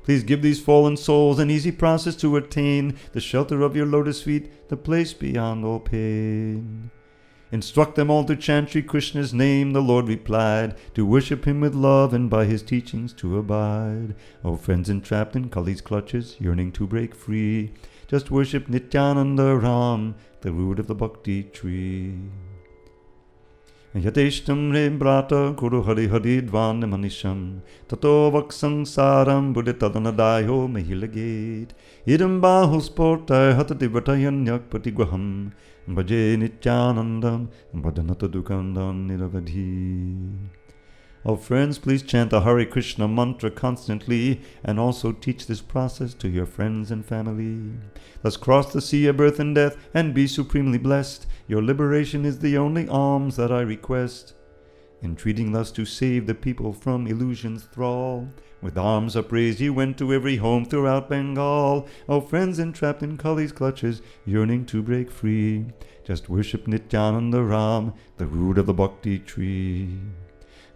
Please give these fallen souls an easy process to attain the shelter of your lotus feet, the place beyond all pain. Instruct them all to chant Sri Krishna's name, the Lord replied, to worship him with love and by his teachings to abide. O friends entrapped in Kali's clutches, yearning to break free, just worship Nityananda Ram, the root of the bhakti tree. Yateshtam re brata kuru hari hari dvan manisham tato vaksang saram buddhitadanadayo mahilagate idam bahusporta hatati vatayanyak patigwaham bhaje nityanandam bhajanatadukandam niravadhi. Oh friends, please chant the Hare Krishna mantra constantly and also teach this process to your friends and family. Thus cross the sea of birth and death and be supremely blessed. Your liberation is the only alms that I request. Entreating thus to save the people from illusion's thrall, with arms upraised he went to every home throughout Bengal. O friends entrapped in Kali's clutches, yearning to break free, just worship Nityananda Ram, the root of the bhakti tree.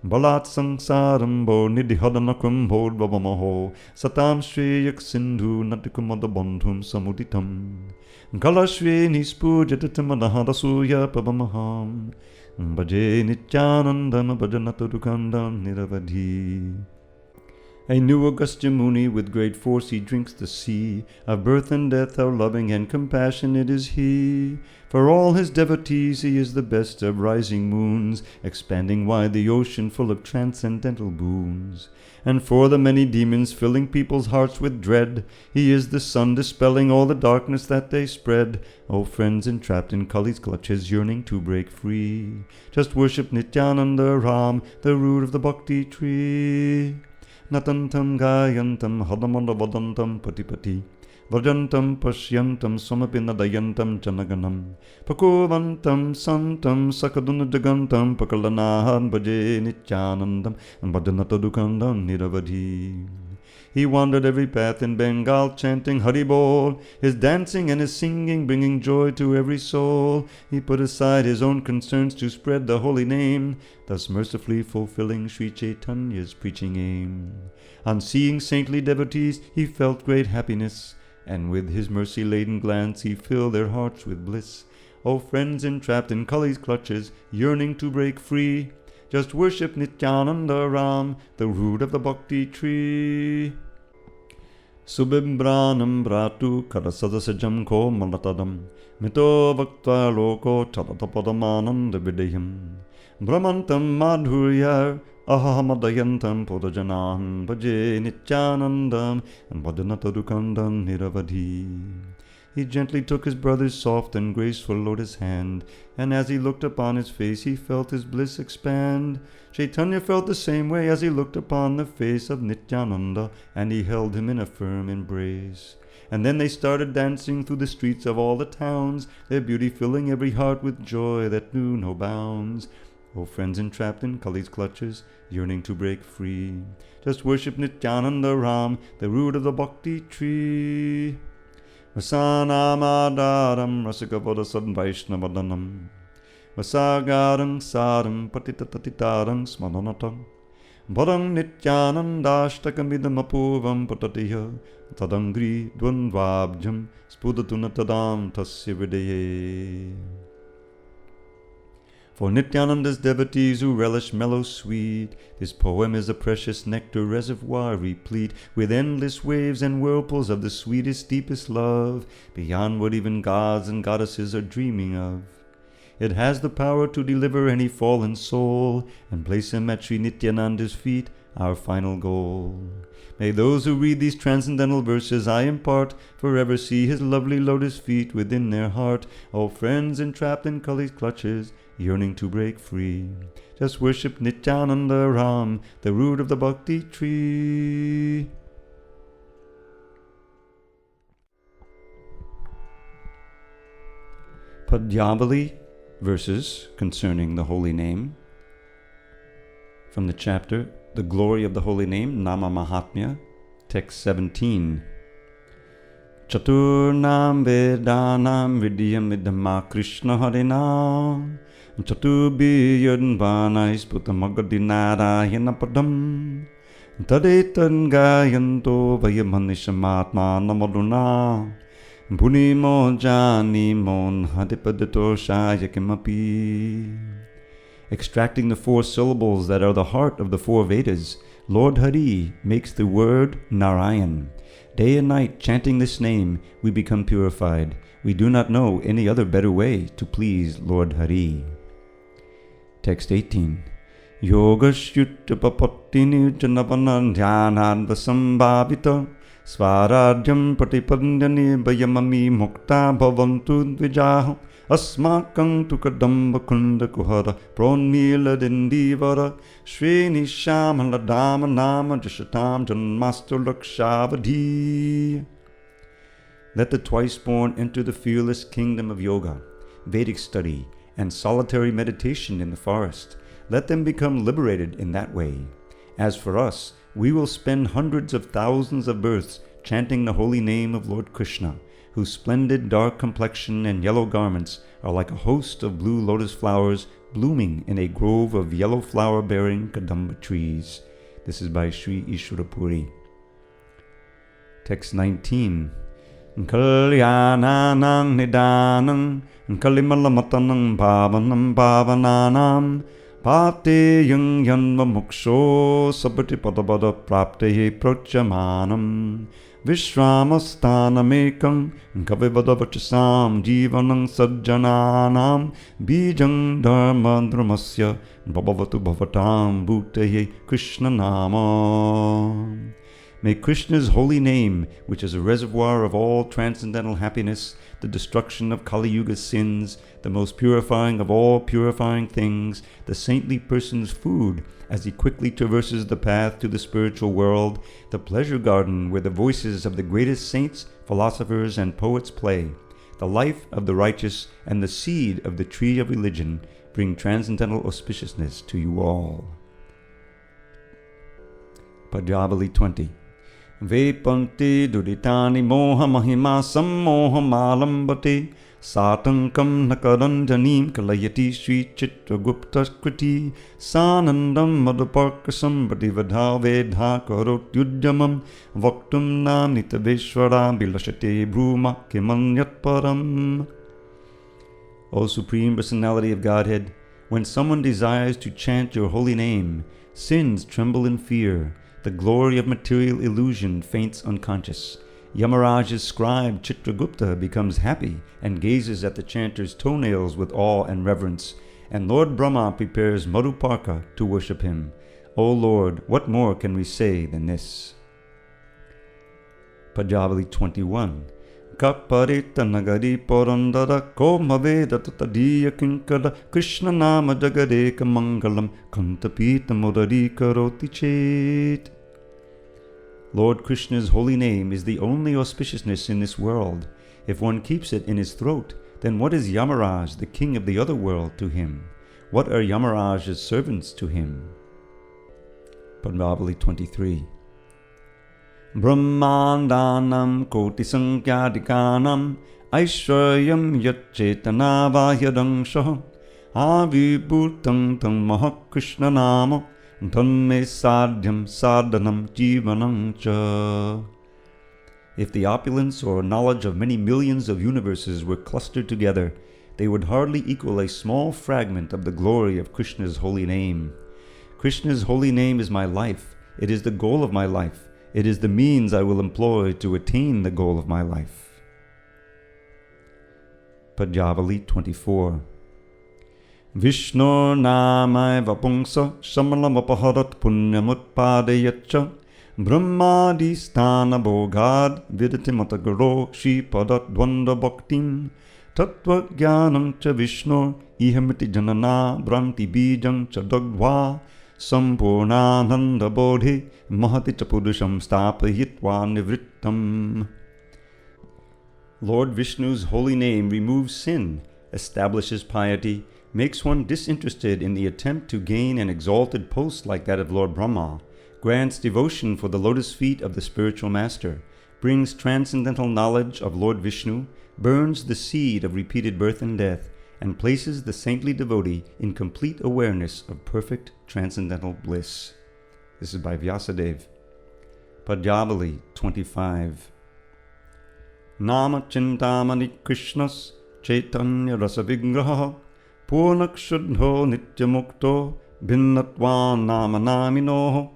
Balat samsaram bo nidihadanakum bod babamaho satam shreyak sindhu natikumada bandhum samuditam galashve nispujatatamadaharasuya pabamaham bhaje nityanandam bhajanatadukandam niravadhi. A new Agastya Muni, with great force he drinks the sea of birth and death, how loving and compassionate is he. For all his devotees he is the best of rising moons, expanding wide the ocean full of transcendental boons. And for the many demons filling people's hearts with dread, he is the sun dispelling all the darkness that they spread. O friends entrapped in Kali's clutches, yearning to break free, just worship Nityananda Ram, the root of the bhakti tree. Natantam gayantam hadamanda vadantam patipati Vajantam pashyantam samapinadayantam janaganam Pakovantam santam sakadunadagantam pakalanahan bhaje nityanandam bhajanatadukandam niravadhi. He wandered every path in Bengal, chanting Hari Bol, his dancing and his singing bringing joy to every soul. He put aside his own concerns to spread the holy name, thus mercifully fulfilling Sri Chaitanya's preaching aim. On seeing saintly devotees, he felt great happiness, and with his mercy-laden glance he filled their hearts with bliss. O friends entrapped in Kali's clutches, yearning to break free, just worship Nityananda Ram, the root of the bhakti tree. Subhimbranam bratu karasadasajam ko malatadam mito vaktva loko chalatapadam vidayam brahmantam madhuryar ahamadayantam podajanan bhaje nityanandam bhajanatadukandam niravadhi. He gently took his brother's soft and graceful lotus hand, and as he looked upon his face he felt his bliss expand. Chaitanya felt the same way as he looked upon the face of Nityananda, and he held him in a firm embrace. And then they started dancing through the streets of all the towns, their beauty filling every heart with joy that knew no bounds. O friends entrapped in Kali's clutches, yearning to break free, just worship Nityananda Ram, the root of the bhakti tree. Vasanamadaram rasikavodasadam vaishnavadanam Vasagaram sadam patitatatitarang smananatam Bharang nityanandashtakamidam apurvam patatiya Tadangri dvandvabjam spudatunatadam tasya vidaye. For Nityananda's devotees who relish mellow sweet, this poem is a precious nectar reservoir replete with endless waves and whirlpools of the sweetest, deepest love, beyond what even gods and goddesses are dreaming of. It has the power to deliver any fallen soul and place him at Sri Nityananda's feet, our final goal. May those who read these transcendental verses I impart forever see his lovely lotus feet within their heart. O friends entrapped in Kali's clutches, yearning to break free, just worship Nityananda Ram, the root of the bhakti tree. Padyavali, verses concerning the holy name, from the chapter The Glory of the Holy Name, Nama Mahatmya, text 17. Chaturnam Vedanam Vidyam Idama Krishna Harinam Chatubhiyad Vanais Putamagadinara Padam Tadetan Gayanto Vayamanishamatma Namaduna Punimo Janimon Hadipadato Shayakimapi. Extracting the 4 syllables that are the heart of the 4 Vedas, Lord Hari makes the word Narayan. Day and night chanting this name, we become purified. We do not know any other better way to please Lord Hari. Text 18. Yogashyuttapapattini janapanan dhyanadvasambhavita Svarajyam patipadanyani bayamami mukta bhavantu dvijaha Asmakang tukadamba kunda kuhara pronmila dindivara Srini shamala dama nama jashatam janmaster lakshavadhi. Let the twice-born enter the fearless kingdom of yoga, Vedic study, and solitary meditation in the forest. Let them become liberated in that way. As for us, we will spend hundreds of thousands of births chanting the holy name of Lord Krishna, whose splendid dark complexion and yellow garments are like a host of blue lotus flowers blooming in a grove of yellow flower-bearing kadamba trees. This is by Sri Ishwarapuri. Text 19. Kalyananang nidanang kalimalamatang bhavanam bhavananam Pate yung yanva muksho sabati padabada prapte prochamanam Vishramasthanamakam kavivadavachasam jivanam sajjananam bijang dharmadramasya bhavavatu bhavatam bhutaye Krishna nama. May Krishna's holy name, which is a reservoir of all transcendental happiness, the destruction of Kali Yuga's sins, the most purifying of all purifying things, the saintly person's food as he quickly traverses the path to the spiritual world, the pleasure garden where the voices of the greatest saints, philosophers, and poets play, the life of the righteous, and the seed of the tree of religion bring transcendental auspiciousness to you all. Padyavali 20. Vepanti duritani moha mahima sammoha malambate Satankam nakaranjanim kalayati Sri Chitragupta kriti Sanandam madhaparkasam bhativadha vedha karotyudyamam Vaktum nanitaveshvara bilashate bruma kimanyat param. O Supreme Personality of Godhead, when someone desires to chant your holy name, sins tremble in fear. The glory of material illusion faints unconscious. Yamaraj's scribe Chitragupta becomes happy and gazes at the chanter's toenails with awe and reverence, and Lord Brahma prepares Madhuparka to worship him. O Lord, what more can we say than this? Padyavali 21. Kaparita nagari porandara komaveda tatadiya kinkada Krishna nama jagadeka mangalam kantapita mudari karoti chet. Lord Krishna's holy name is the only auspiciousness in this world. If one keeps it in his throat, then what is Yamaraj, the king of the other world, to him? What are Yamaraj's servants to him? Padyavali 23. Brahmandanam koti sankhyaadikanam aishwaryam yat chetana vahyadangsha avibhutam tam mahakrishna nama tanme sadhyam sadhanam jivanam cha. If the opulence or knowledge of many millions of universes were clustered together, they would hardly equal a small fragment of the glory of Krishna's holy name. Krishna's holy name is my life. It is the goal of my life. It is the means I will employ to attain the goal of my life. Padyavali 24. Vishnu namai vapungsa shamalam apaharat punyamutpadayatcha brahmadi sthana bhogad vidatimatagaro shri padat dvanda bhaktim tattva jnanam cha vishnu ihamiti janana branti bijam cha dagdva sampurnananda bodhi mahati cha purusham stapayitva nivrittam. Lord Vishnu's holy name removes sin, establishes piety, makes one disinterested in the attempt to gain an exalted post like that of Lord Brahma, grants devotion for the lotus feet of the spiritual master, brings transcendental knowledge of Lord Vishnu, burns the seed of repeated birth and death, and places the saintly devotee in complete awareness of perfect transcendental bliss. This is by Vyasadeva. Padyavali 25. Nama Chintamani Krishnas Chaitanya Rasa Vigraha Purnak Shuddho Nityamukto Bhinnatvan Nama Naminoho.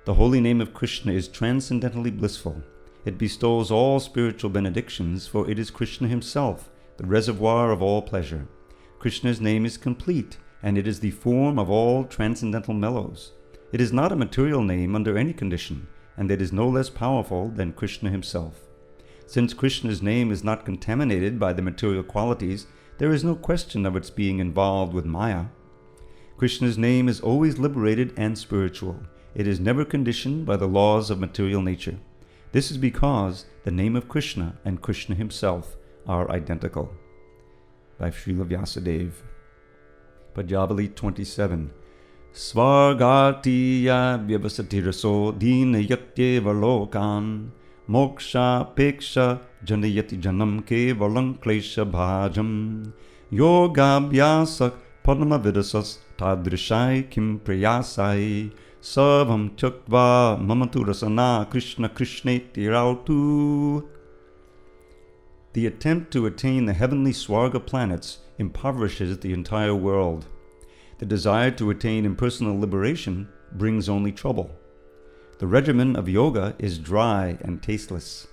The holy name of Krishna is transcendently blissful. It bestows all spiritual benedictions, for it is Krishna himself, the reservoir of all pleasure. Krishna's name is complete, and it is the form of all transcendental mellows. It is not a material name under any condition, and it is no less powerful than Krishna himself. Since Krishna's name is not contaminated by the material qualities, there is no question of its being involved with Maya. Krishna's name is always liberated and spiritual. It is never conditioned by the laws of material nature. This is because the name of Krishna and Krishna himself are identical. By Srila Vyasadeva. Padyavali 27. Svargatiya vyavasatiraso dinayatyeva lokan moksha peksha janayati janam kevalam klesha bhajam yogabhyasak padamavidasas tadrishai kim priyasai Savam Chaktva Mamatu Rasana Krishna Krishneti Rautu. The attempt to attain the heavenly Swarga planets impoverishes the entire world. The desire to attain impersonal liberation brings only trouble. The regimen of yoga is dry and tasteless.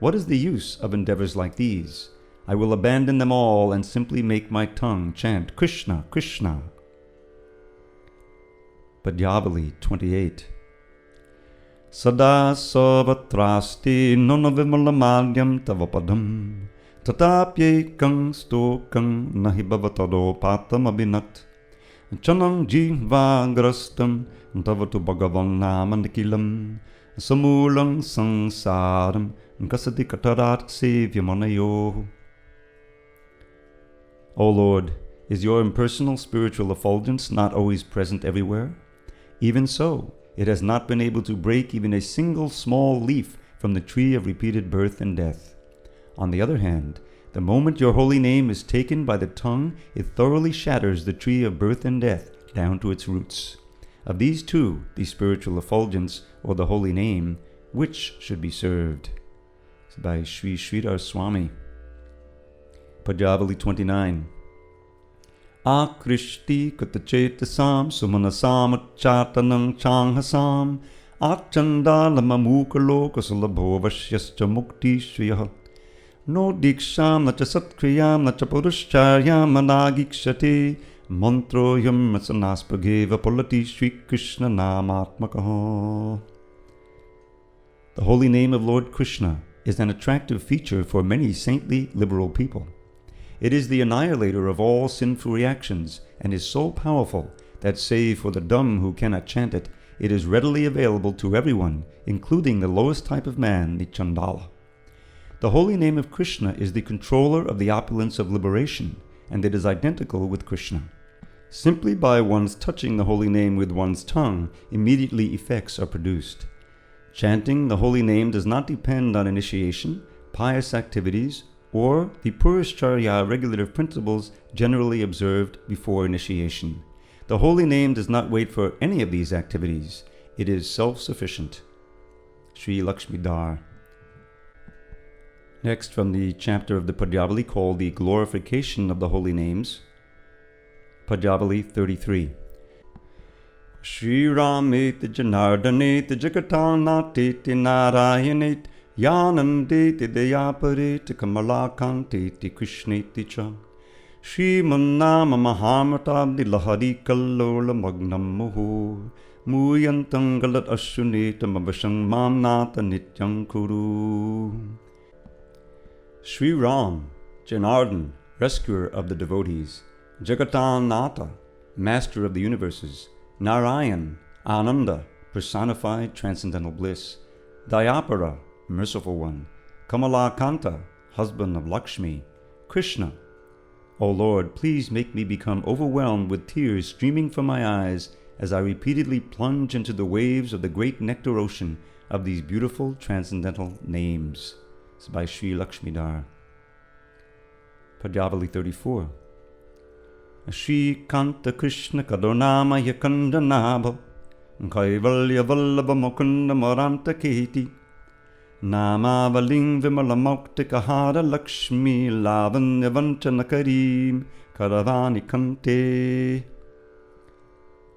What is the use of endeavors like these? I will abandon them all and simply make my tongue chant Krishna, Krishna. Padyavali 28. Sada savatrasti nonavimalamadhyam tavapadam tatapyekang stokang nahi bhavatado patam abhinat chanang jivagrastam tavatu bhagavan namanikilam samulang sansaram kasati katarat sevyamanayo. O Lord, is your impersonal spiritual effulgence not always present everywhere? Even so, it has not been able to break even a single small leaf from the tree of repeated birth and death. On the other hand, the moment your holy name is taken by the tongue, it thoroughly shatters the tree of birth and death down to its roots. Of these two, the spiritual effulgence or the holy name, which should be served? It's by Sri Sridhar Swami. Padyavali 29. Akrishti katachetasam sumanasam chatanam changhasam achandalamamukalokasalabbho vashyascha mukti shriyah no diksham nacha satkriyam nacha purushcharyam managikshati mantroyam asanaspageva polati Sri Krishna namatmakaha. The holy name of Lord Krishna is an attractive feature for many saintly liberal people. It is the annihilator of all sinful reactions and is so powerful that save for the dumb who cannot chant it, It is readily available to everyone, including the lowest type of man, the Chandala. The holy name of Krishna is the controller of the opulence of liberation, and it is identical with Krishna. Simply by one's touching the holy name with one's tongue, immediately effects are produced. Chanting the holy name does not depend on initiation, pious activities, or the Purusharya regulative principles generally observed before initiation. The holy name does not wait for any of these activities. It is self-sufficient. Sri Lakshmidhar. Next, from the chapter of the Padyavali called the Glorification of the Holy Names, Padyavali 33. Shri Rameti Janardaneti Jagatanateti Narayaneti Yanandeti Dayapareti Kamalakanteti Krishneti Cha Shri Mannama Mahamratabdi Lahari Kallola Magnam Muhu Muyantangalat Ashunetam Abhashang Mamnata Nityam Kuru. Sri Ram, Janardan, rescuer of the devotees, Jagatanata, master of the universes, Narayan, Ananda, personified transcendental bliss, Dayapara, merciful one, Kamalakanta, husband of Lakshmi, Krishna. O Lord, please make me become overwhelmed with tears streaming from my eyes as I repeatedly plunge into the waves of the great nectar ocean of these beautiful transcendental names. It's by Sri Lakshmidhar. Padyavali 34. Shri Kanta Krishna Kadonama Yakanda Nabha Kaivalya Vallabha Mukunda Maranta Keti Namavaling Vimala Moktikahara Lakshmi Lavanya Vanchana Karim Karavani Kante.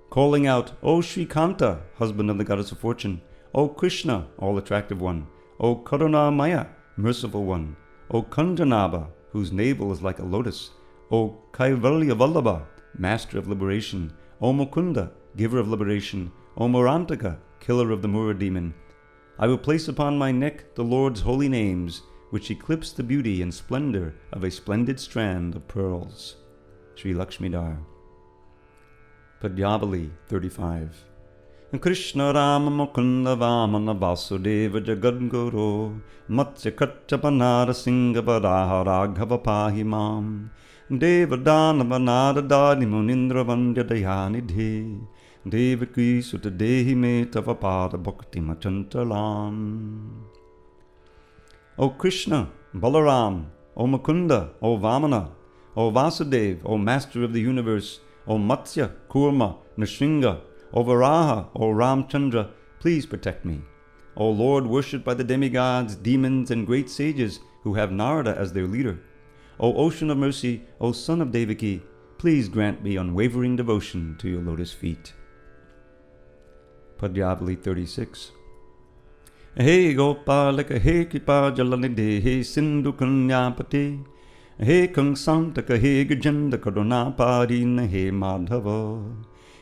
Calling out, O Shri Kanta, husband of the goddess of fortune, O Krishna, all attractive one, O Karunamaya, merciful one, O Kanjanaba, whose navel is like a lotus, O Kaivalya Vallabha, master of liberation, O Mukunda, giver of liberation, O Murantaka, killer of the Mura demon, I will place upon my neck the Lord's holy names, which eclipse the beauty and splendor of a splendid strand of pearls. Sri Lakshmidhar. Padyavali 35. Krishna Rama Mukunda Vamana Vasudeva Jagadguru Matsya Kachapanara Singha Varaha Raghava Pahimam Devadana Vanada Dadi Munindra Vandya Dayanidhi Devaki Sutta Dehi Me Tavapada Bhakti Machantalam. O Krishna, Balaram, O Mukunda, O Vamana, O Vasudev, O Master of the Universe, O Matsya, Kurma, Nrsinga, O Varaha, O Ramchandra, please protect me. O Lord worshipped by the demigods, demons, and great sages who have Narada as their leader. O Ocean of Mercy, O Son of Devaki, please grant me unwavering devotion to your lotus feet. Padyavali 36. He Gopalaka, he Kripa Jalanidhe, he Sindhu Kanyapati, he Kangsantaka, he Gajenda Karunapari, he Madhava.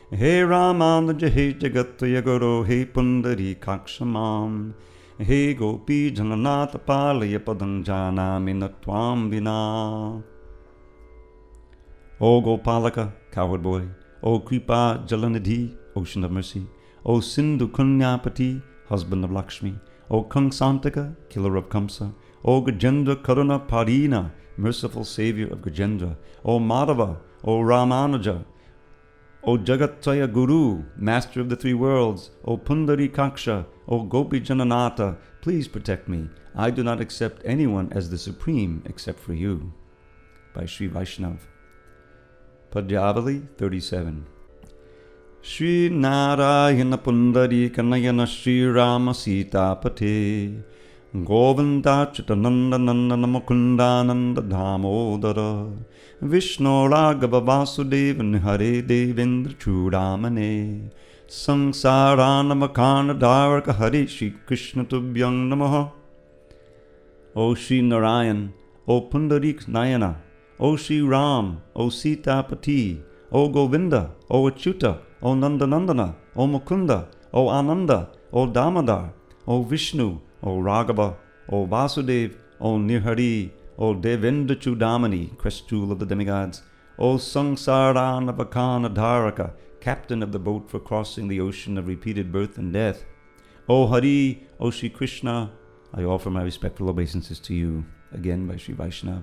He Ramanuja, he Jagatya Guru, he Pundari Kakshamam, he Gopi Jananatha Palaya Padanjana Minatwam Vina. O Gopalaka, coward boy, O Kripa Jalanidhi, ocean of mercy, O Sindhu Kunyapati, husband of Lakshmi, O Kangsantaka, killer of Kamsa, O Gajendra Karuna Parina, merciful savior of Gajendra, O Madhava, O Ramanuja, O Jagatraya Guru, master of the three worlds, O Pundari Kaksha, O Gopi Jananata, please protect me. I do not accept anyone as the supreme except for you. By Sri Vaishnav. Padyavali 37. Shri Narayana Pundari Kanayana Shri Rama Sita Pate Govinda Chitananda Nandana Mukunda Nanda Damodara Vishnu Raghava Vasudeva Hare Devendra Chudamane Sangsarana Makana Dharaka Hare Shri Krishna Tubhyang Namaha. O Shri Narayan, O Pundarik Nayana, O Shri Ram, O Sita Pati, O Govinda, O Achyuta, O Nandanandana, O Mukunda, O Ananda, O Damodar, O Vishnu, O Raghava, O Vasudev, O Nirhari, O Devendra Chudamani, crest jewel of the demigods, O Sangsarana Vakana Dharaka, captain of the boat for crossing the ocean of repeated birth and death. O Hari, O Sri Krishna, I offer my respectful obeisances to you. Again by Sri Vaishnav.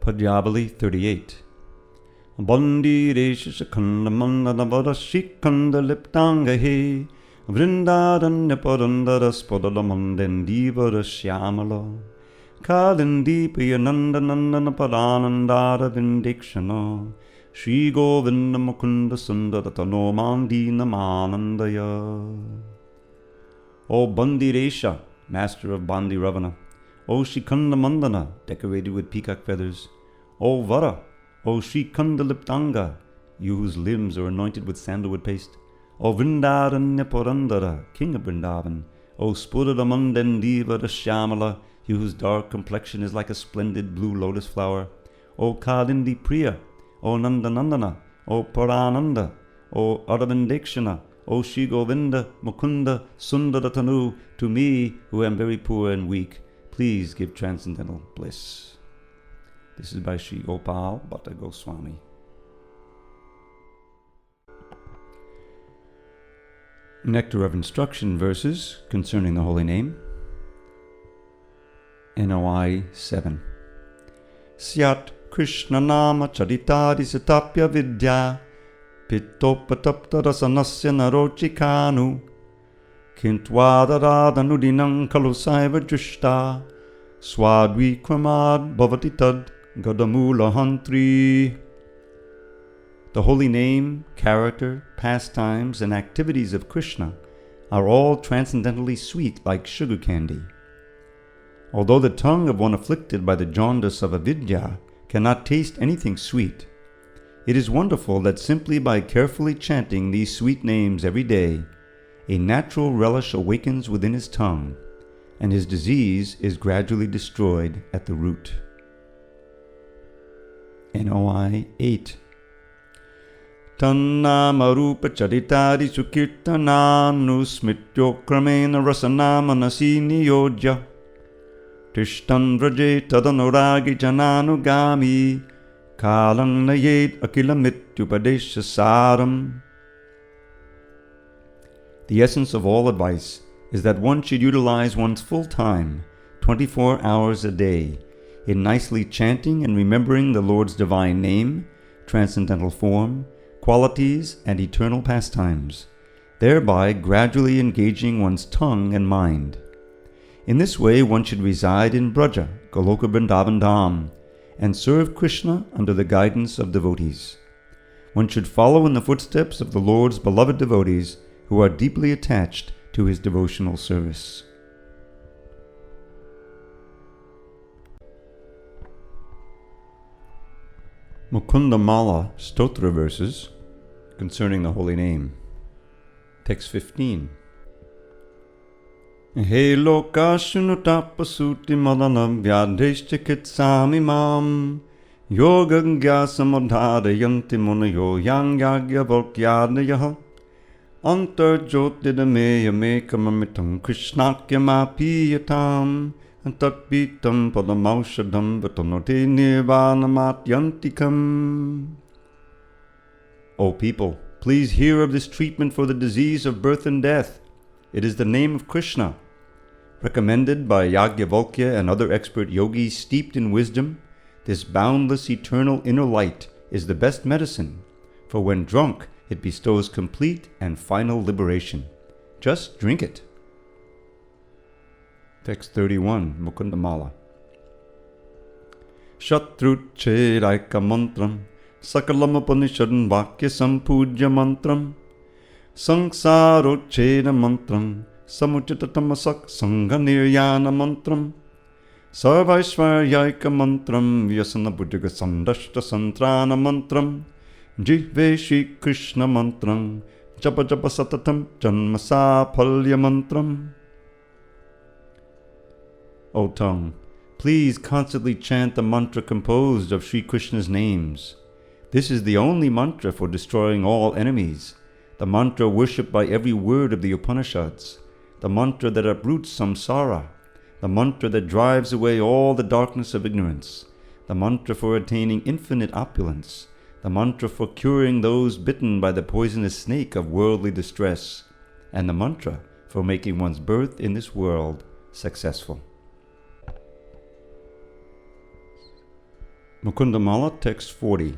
Padyavali 38. Bandi Resha Shakanda Mandana Vada Shikanda Liptanga He Vrindaranya Parandara Spodala Mandendivara Shyamala Kalindipi Ananda Nandana Paranandara Vindikshana Shri Govinda Mukunda Sundara Tano Mandina Manandaya. O Bandi Resha, master of Bandi Ravana, O Shikanda Mandana, decorated with peacock feathers, O Vara, O Shikanda Liptanga, you whose limbs are anointed with sandalwood paste, O Vrindaranya Purandara, king of Vrindavan, O Spurada Mandendivara Shyamala, you whose dark complexion is like a splendid blue lotus flower, O Kalindi Priya, O Nandanandana, O Parananda, O Aravindekshana, O Shri Govinda, Mukunda, Sundaratanu, to me, who am very poor and weak, please give transcendental bliss. This is by Shri Gopal Bhatta Goswami. Nectar of Instruction verses concerning the Holy Name. NOI 7. Syat Krishna Nama Charitari Satapya Vidya Pittopatapta Rasanasya Narochikanu Kintwadaradhanudinam Kalu Saiva Jushta Swadvikramad Bhavati Tad Gadamula Hantri. The holy name, character, pastimes, and activities of Krishna are all transcendently sweet like sugar candy. Although the tongue of one afflicted by the jaundice of avidya cannot taste anything sweet, it is wonderful that simply by carefully chanting these sweet names every day, a natural relish awakens within his tongue, and his disease is gradually destroyed at the root. NOI 8. Tannama rupa charitari sukirtananu smityo kramena rasanama nasini yojya Tishtan vraje tadanuragi jananugami kalang nayed akilamittupadesha saram. The essence of all advice is that one should utilize one's full time, 24 hours a day, in nicely chanting and remembering the Lord's divine name, transcendental form, qualities, and eternal pastimes, thereby gradually engaging one's tongue and mind. In this way, one should reside in Braja, Goloka Vrindavan Dham, and serve Krishna under the guidance of devotees. One should follow in the footsteps of the Lord's beloved devotees who are deeply attached to his devotional service. Mukunda Mala Stotra verses concerning the holy name. Text 15. He loka shunutapasuti madanam vyadeshchikitsami mam yogangya samadharayanti munayo yang yagya volkyadayah antar jyotidameyamekamamitam krishnakya tatpitam padamaushadam vatanote nirvanamatyantikam. O people, please hear of this treatment for the disease of birth and death. It is the name of Krishna. Recommended by Yagyavalkya and other expert yogis steeped in wisdom, this boundless eternal inner light is the best medicine, for when drunk it bestows complete and final liberation. Just drink it. Text 31, Mukunda Mala. Shatrucheraika mantram Sakalam Upanishadam Vakya Sampujya mantram Sanksarochera mantram Samuchitamasak Sangha Niryana mantram Sarvaishvaryaika mantram Vyasana Buddhiga Sandashta Santrana mantram Jihve Shri Krishna mantram Japa Japa Satatam Janmasa Palya mantram. O tongue, please constantly chant the mantra composed of Sri Krishna's names. This is the only mantra for destroying all enemies, the mantra worshipped by every word of the Upanishads, the mantra that uproots samsara, the mantra that drives away all the darkness of ignorance, the mantra for attaining infinite opulence, the mantra for curing those bitten by the poisonous snake of worldly distress, and the mantra for making one's birth in this world successful. Mukunda Mala, text 40.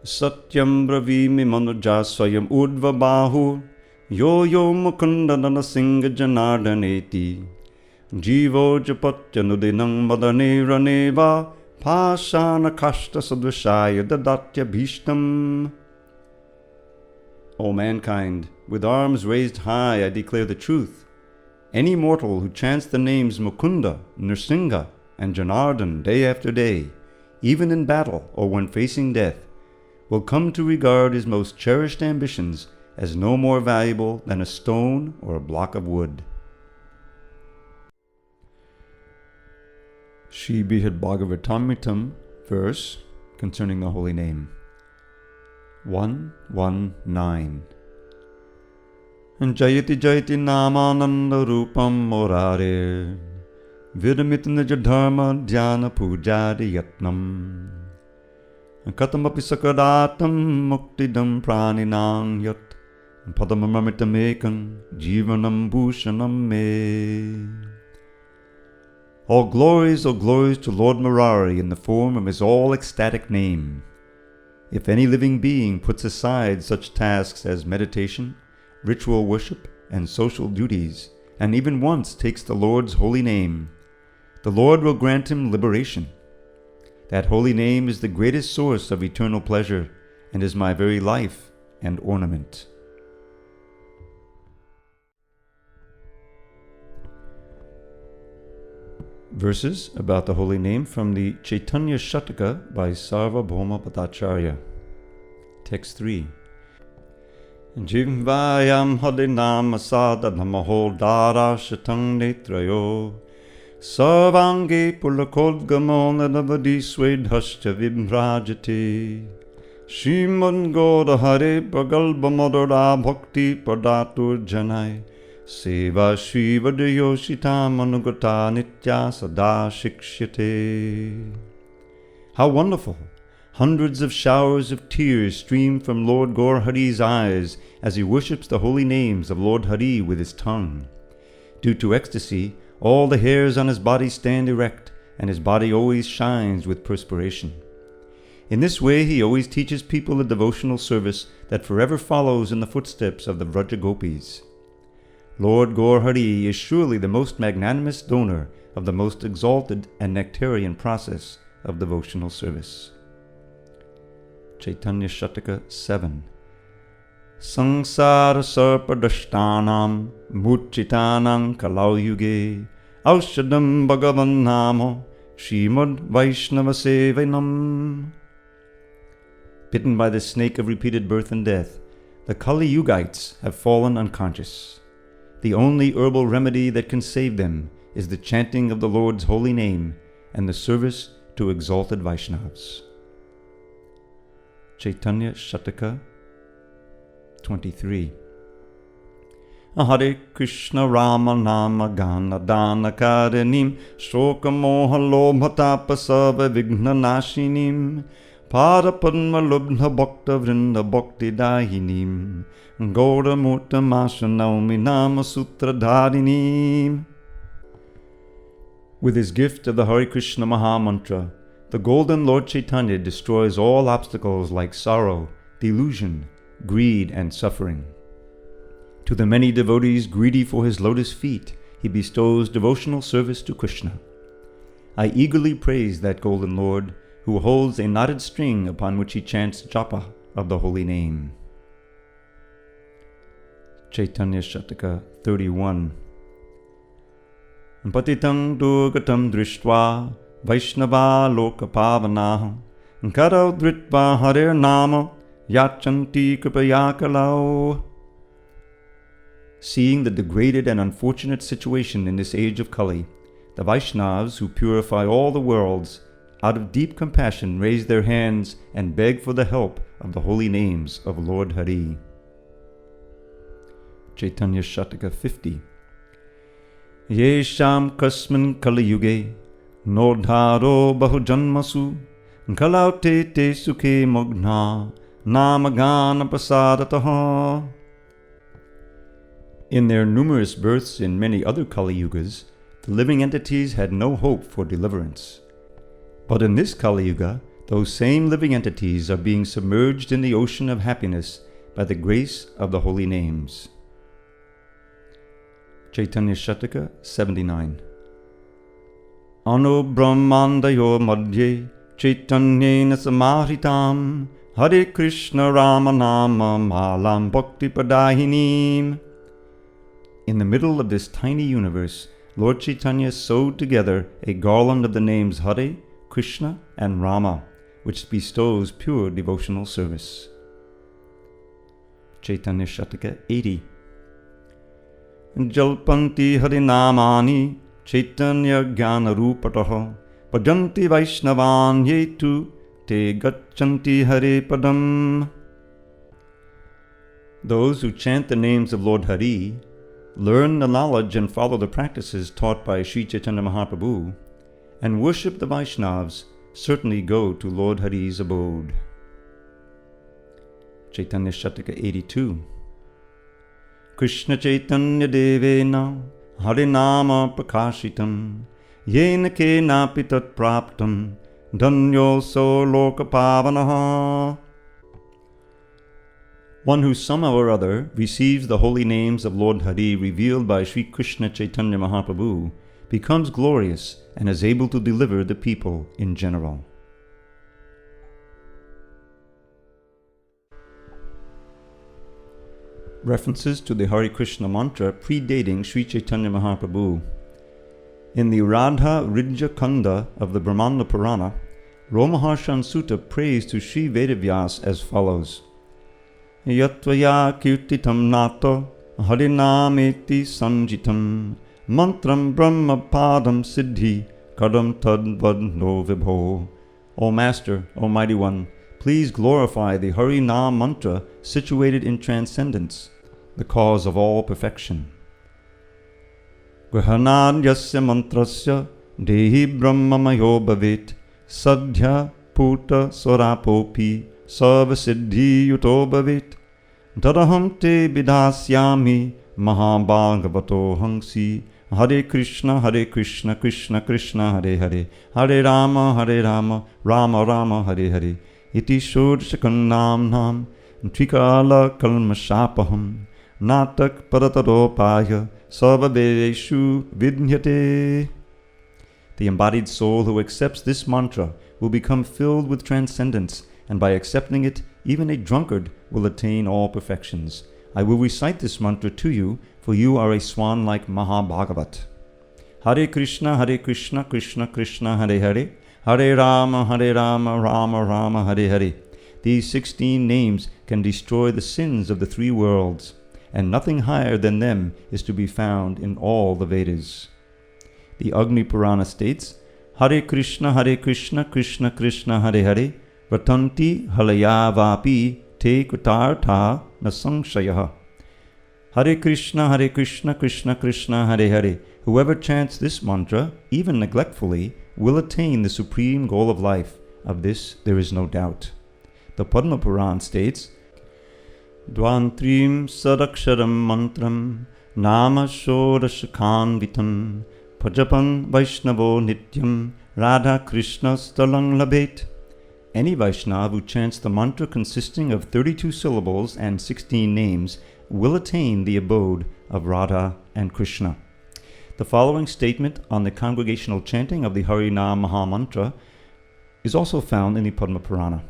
Satyam bravimi manuja swayam udva bahu yo yo mukunda nanasingha janardaneti jivo japatya nudinam madane raneva pasana kashta sadvashaya dadatya bhishtam. O mankind, with arms raised high I declare the truth. Any mortal who chants the names Mukunda, Nrsimha, and Janardan day after day, even in battle or when facing death, will come to regard his most cherished ambitions as no more valuable than a stone or a block of wood. Srimad Bhagavatam verse concerning the holy name. 119. Jayati Jayati Namananda Rupam Morare Vidamit Nija Dharma Dhyana Pujadi Yatnam Katamapi Sakadatam Muktidam Praninam Yat Padamamamitamekan Jivanam Bhushanam Me. All glories to Lord Murari in the form of his all-ecstatic name. If any living being puts aside such tasks as meditation, ritual worship, and social duties, and even once takes the Lord's holy name, the Lord will grant him liberation. That holy name is the greatest source of eternal pleasure, and is my very life and ornament. Verses about the holy name from the Chaitanya Shataka by Sarvabhauma Bhattacharya. Text 3. Jivvayam hadinam asadanamaho dara shatang netrayo sarvange pulakodgamon adavadi swedhascha vimrajate Shriman Goda Hare Pragalbamodara Bhakti Pradatur Janai Seva Shiva Yoshita Manugata Nitya Sada Shikshyate. How wonderful! Hundreds of showers of tears stream from Lord Gaur Hari's eyes as he worships the holy names of Lord Hari with his tongue. Due to ecstasy, all the hairs on his body stand erect, and his body always shines with perspiration. In this way he always teaches people a devotional service that forever follows in the footsteps of the Vraja Gopis. Lord Gaur Hari is surely the most magnanimous donor of the most exalted and nectarian process of devotional service. Chaitanya Shataka 7. Sangsara sarpadashtanam murchitanam kalau yuge aushadam bhagavan namo Srimad Vaishnava Sevanam. Bitten by the snake of repeated birth and death, the Kali Yugites have fallen unconscious. The only herbal remedy that can save them is the chanting of the Lord's holy name and the service to exalted Vaishnavas. Chaitanya Shataka 23. Hare Krishna Rama Nama Gana Dana Karanim Shoka Moha Lobha Tapasava Vigna Nashinim Parapadma Lubna Bhakta Vrinda Bhakti Dahinim Gaura Murta Mashanami Nama Sutra Dharinim. With his gift of the Hare Krishna Maha Mantra, the golden Lord Chaitanya destroys all obstacles like sorrow, delusion, greed, and suffering. To the many devotees greedy for his lotus feet, he bestows devotional service to Krishna. I eagerly praise that golden Lord, who holds a knotted string upon which he chants japa of the holy name. Chaitanya Shataka 31. Patitang durgatam drishtva Vaishnava loka pavanah Karau dritva harer nama Yachanti kripaya kalau. Seeing the degraded and unfortunate situation in this age of Kali, the Vaishnavas who purify all the worlds, out of deep compassion raise their hands and beg for the help of the holy names of Lord Hari. Chaitanya Shataka 50. Yesham kasmin Kali yuge Nordharo bahu janmasu Kalaute te sukhe mogna namagana prasadataha. In their numerous births in many other Kali Yugas, the living entities had no hope for deliverance. But in this Kali Yuga, those same living entities are being submerged in the ocean of happiness by the grace of the holy names. Chaitanya Shataka 79. Anu Brahmandayo Madhye Chaitanyena Samahritam Hare Krishna Rama Nama Malam Bhakti Padahinim. In the middle of this tiny universe, Lord Chaitanya sewed together a garland of the names Hare, Krishna, and Rama, which bestows pure devotional service. Chaitanya Shataka 80. Jalpanti Harinamani Chaitanya Jnana Rupataha Pajanti Vaishnavan Yetu Te Gachanti Hare Padam. Those who chant the names of Lord Hari, learn the knowledge and follow the practices taught by Sri Chaitanya Mahaprabhu, and worship the Vaishnavas, certainly go to Lord Hari's abode. Chaitanya Shataka 82. Krishna Chaitanya Devena Harinama Prakashitam Yena Kenapi Tat Praptam Danyo So Loka Pavanaha. One who somehow or other receives the holy names of Lord Hari revealed by Sri Krishna Chaitanya Mahaprabhu becomes glorious and is able to deliver the people in general. References to the Hare Krishna mantra predating Sri Chaitanya Mahaprabhu. In the Radha Ridja Kanda of the Brahmanda Purana, Romaharshan Sutta prays to Sri Vedavyas as follows: Yatvaya kirtitam nato harinameti sanjitam mantram brahma padam siddhi kadam tadvad no vibho. O Master, O Mighty One, please glorify the Hari Nam mantra situated in transcendence, the cause of all perfection. Grahanad yasya mantrasya dehi brahmamayo bhavit sadhya puta sarapopi sarvasiddhi yuto bhavit dadaham te vidhasyami mahabhagavato hangsi. Hare Krishna, Krishna Krishna, Hare Hare, Hare Rama, Rama Rama, Hare Hare. Iti shodshakannam nam trikala kalmashapaham natak parataropaya sarvabeshu vidhyate. The embodied soul who accepts this mantra will become filled with transcendence, and by accepting it, even a drunkard will attain all perfections. I will recite this mantra to you, for you are a swan like Mahabhagavat. Hare Krishna, Krishna Krishna, Hare Hare, Hare Rama, Rama Rama, Hare Hare. These 16 names can destroy the sins of the 3 worlds, and nothing higher than them is to be found in all the Vedas. The Agni Purana states, Hare Krishna, Krishna Krishna, Hare Hare, Vatanti halaya vapi te kutartha na sangshayaha. Hare Krishna, Krishna Krishna, Hare Hare. Whoever chants this mantra, even neglectfully, will attain the supreme goal of life. Of this there is no doubt. The Padma Puran states, Dvantrim sadaksharam mantram nama shodashakhanvitam pajapan vaishnavo nityam radha krishna stalang labet. Any Vaishnava who chants the mantra consisting of 32 syllables and 16 names will attain the abode of Radha and Krishna. The following statement on the congregational chanting of the Hari Nam Maha Mantra is also found in the Padma Purana.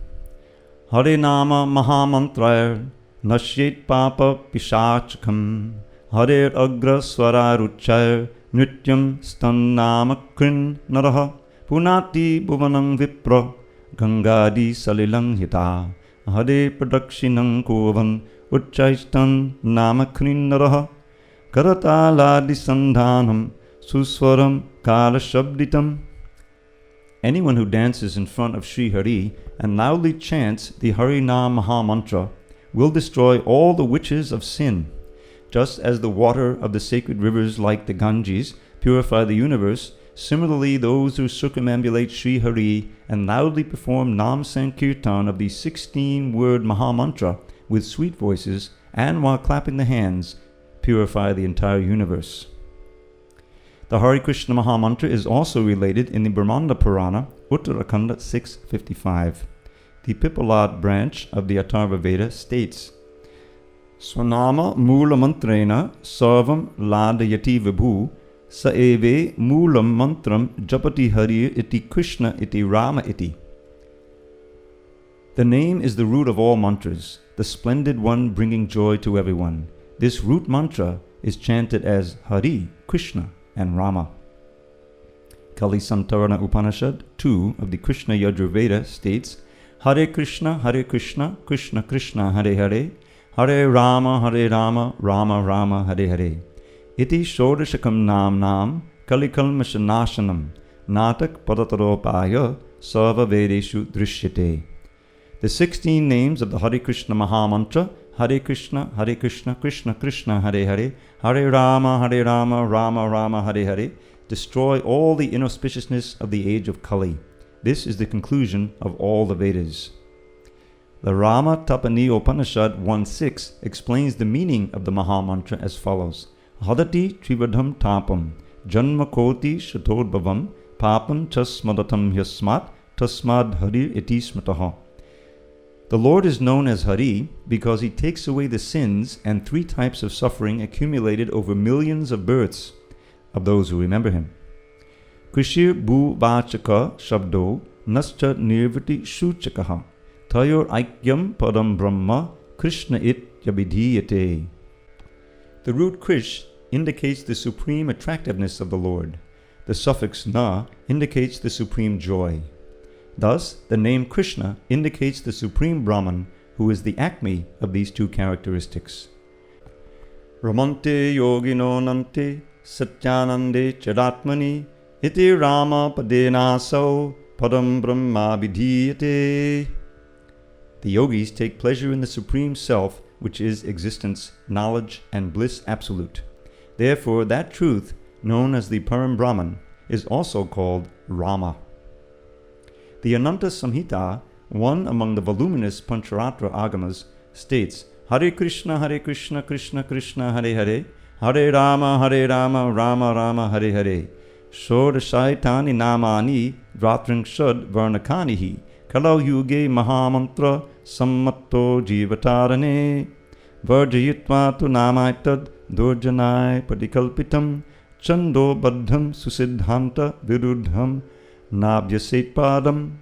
Hare Nama Maha Mantrair Nashyet Papa Pishachakam Hare Agra Swararuchair Nityam Stannama Krin Naraha Punati Bhuvanam Vipra Gangadi Salilang Hita Hare Pradakshinam Kovan Uchaistan Namakrin Naraha Karatala Disandhanam Suswaram Kala Shabditam. Anyone who dances in front of Sri Hari and loudly chants the Hari Nam Maha Mantra will destroy all the witches of sin. Just as the water of the sacred rivers like the Ganges purify the universe, Similarly, those who circumambulate Sri Hari and loudly perform Nam Sankirtan of the 16-word Mahamantra with sweet voices and while clapping the hands purify the entire universe. The Hare Krishna Mahamantra is also related in the Brahmanda Purana, Uttarakhanda 655. The Pipalad branch of the Atharva Veda states, Swanama Mula Mantrena Sarvam Ladayati Vibhu Sa eve Moolam Mantram Japati Harir iti Krishna iti Rama iti. The name is the root of all mantras, the splendid one bringing joy to everyone. This root mantra is chanted as Hari, Krishna, and Rama. Kali Santarana Upanishad 2 of the Krishna Yajurveda states, Hare Krishna, Krishna Krishna, Hare Hare, Hare Rama, Rama Rama, Hare Hare. Iti Shodashakam Nam Kalikalmashanashanam Natak Padataropaya Sarva Vedeshu Drishyate. The 16 names of the Hare Krishna Mahamantra, Hare Krishna, Krishna Krishna, Hare Hare, Hare Rama, Rama Rama, Hare Hare, destroy all the inauspiciousness of the age of Kali. This is the conclusion of all the Vedas. The Rama Tapani Upanishad 1.6 explains the meaning of the Mahamantra as follows. Hadati Trivadham Tapam Janma Koti Shatodbhavam Papam Chasmadatam Yasmat Tasmad Harir Iti Smataha. The Lord is known as Hari because he takes away the sins and 3 types of suffering accumulated over millions of births of those who remember him. Krishir Bhu Vachaka Shabdo Nascha Nirvati Shuchakaha Tayor Aikyam Padam Brahma Krishna It Yabidhiyate. The root Krish indicates the supreme attractiveness of the Lord. The suffix na indicates the supreme joy. Thus, the name Krishna indicates the supreme Brahman, who is the acme of these 2 characteristics. Ramante yogino nante satyanande chadatmani iti rama padenaso padam brahma vidhiyate. The yogis take pleasure in the supreme self, which is existence, knowledge, and bliss absolute. Therefore, that truth, known as the Param Brahman, is also called Rama. The Ananta Samhita, one among the voluminous Pancharatra Agamas, states, Hare Krishna, Krishna Krishna, Hare Hare, Hare Rama, Rama Rama, Hare Hare. Shodashaitani namani dratringshad varnakanihi kalau yuge mahamantra sammatto jivatarane varjayitva tu namaitad durjanai padikalpitam chando baddham susiddhanta viruddham nabhyasetpadam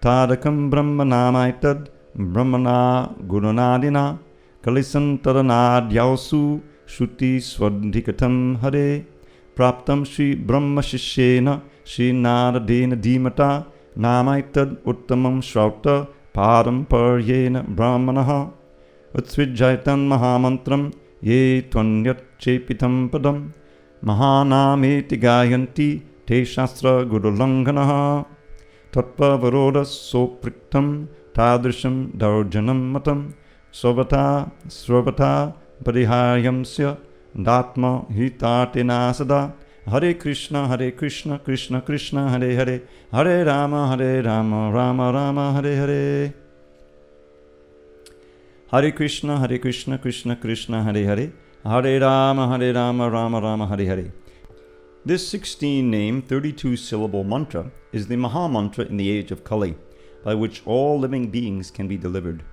tadakam brahma namaitad brahmana gurunadina kalisantaranadhyausu shruti swadhikatam hare praptam Shri Brahma Shishena Shri Naradena Dhimata Namaitad Uttamam Shrauta Padam Paryena Brahmanaha Utsvijaitan Mahamantram Ye Tvanyat Chepitam Padam Mahanameti Gayanti Te Shastra Gurulanganaha Tatva Varodas Sopriktam Tadrisham Darjanam Matam Svavata Pariharyamsya Datma Hitatina Sada Hare Krishna, Krishna Krishna, Hare Hare, Hare Rama, Rama Rama, Hare Hare. Hare Krishna, Krishna Krishna, Hare Hare, Hare Rama, Rama Rama, Hare Hare. This 16-name, 32-syllable mantra is the Mahamantra in the age of Kali, by which all living beings can be delivered.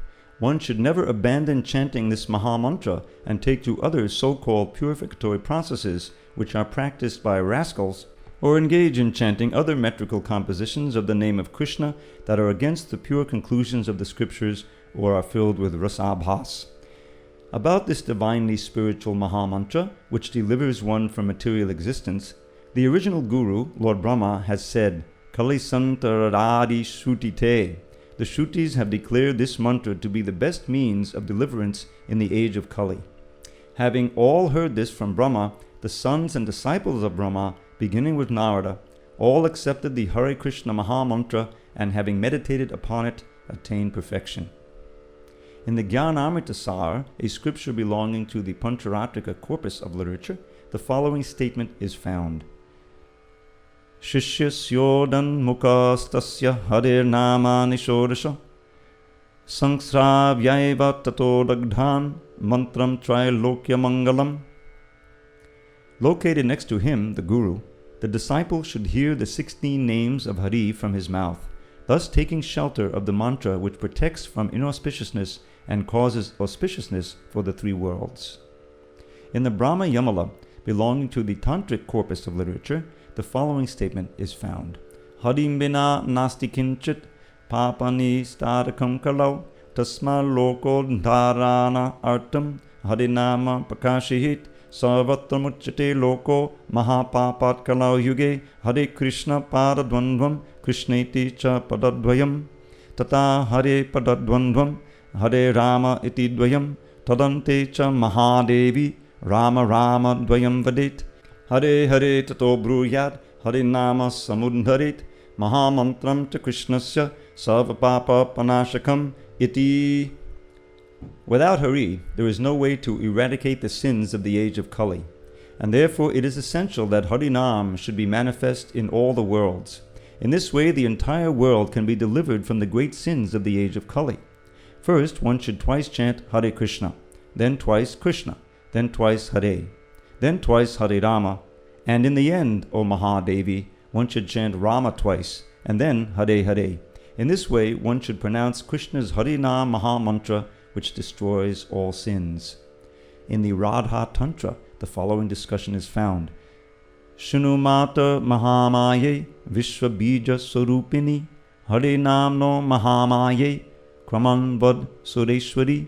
One should never abandon chanting this Mahamantra and take to other so-called purificatory processes which are practiced by rascals, or engage in chanting other metrical compositions of the name of Krishna that are against the pure conclusions of the scriptures or are filled with rasabhas. About this divinely spiritual Mahamantra, which delivers one from material existence, the original Guru, Lord Brahma, has said, Kali Santaradi Shrutite. The Shrutis have declared this mantra to be the best means of deliverance in the age of Kali. Having all heard this from Brahma, the sons and disciples of Brahma, beginning with Narada, all accepted the Hare Krishna Mahamantra and having meditated upon it, attained perfection. In the Jnanamrita Sar, a scripture belonging to the Pancharatrika corpus of literature, the following statement is found. Shishyasyodan mukastasya Hare Namani Shodasha Sangsravyaiva Tato Dagdhan Mantram Trilokya Mangalam. Located next to him, the Guru, the disciple should hear the 16 names of Hari from his mouth, thus taking shelter of the mantra which protects from inauspiciousness and causes auspiciousness for the three worlds. In the Brahma Yamala, belonging to the Tantric corpus of literature, the following statement is found. Harim bina nasti kinchit papani starakam kalau tasma loko dharana artam harinama pakashihit sarvatramuchate loko mahapapat kalau yuge Hare Krishna paradvandvam krishneti cha padadvayam tata Hare padadvandvam Hare Rama iti dvayam tadante cha mahadevi Rama Rama dvayam vadet Hare Hare tato bruyat Hare Nama samudharit Mahamantram cha Krishnasya Sarvapapa Panashakam iti. Without Hari, there is no way to eradicate the sins of the age of Kali, and therefore it is essential that Harinam should be manifest in all the worlds. In this way, the entire world can be delivered from the great sins of the age of Kali. First, one should twice chant Hare Krishna, then twice Krishna, then twice Hare, then twice Hare Rama, and in the end, O Mahadevi, one should chant Rama twice, and then Hare Hare. In this way, one should pronounce Krishna's Harinam Maha Mantra, which destroys all sins. In the Radha Tantra, the following discussion is found. Shunumata Mahamaye Vishwabija Sarupini Hare Namno Mahamaye Kramanvad Sureshwari.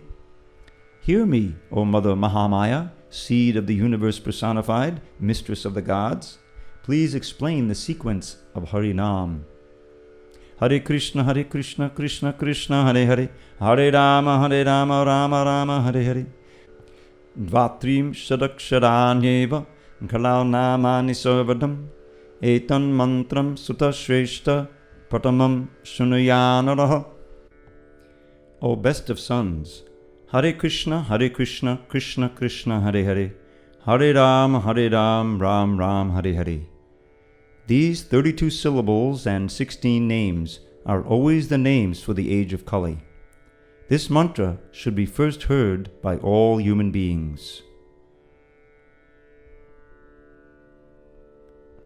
Hear me, O Mother Mahamaya, seed of the universe personified, mistress of the gods. Please explain the sequence of Harinam. Hare Krishna, Krishna Krishna, Hare Hare, Hare Rama, Rama Rama, Hare Hare. Dvatrim Shadaksharanyeva, Kalau Namani Sarvadam, Etan Mantram Sutta Shreshta, Pratamam Shunayanaraha. O best of sons, Hare Krishna, Krishna Krishna, Hare Hare, Hare Ram, Ram Ram, Hare Hare. These 32 syllables and 16 names are always the names for the age of Kali. This mantra should be first heard by all human beings.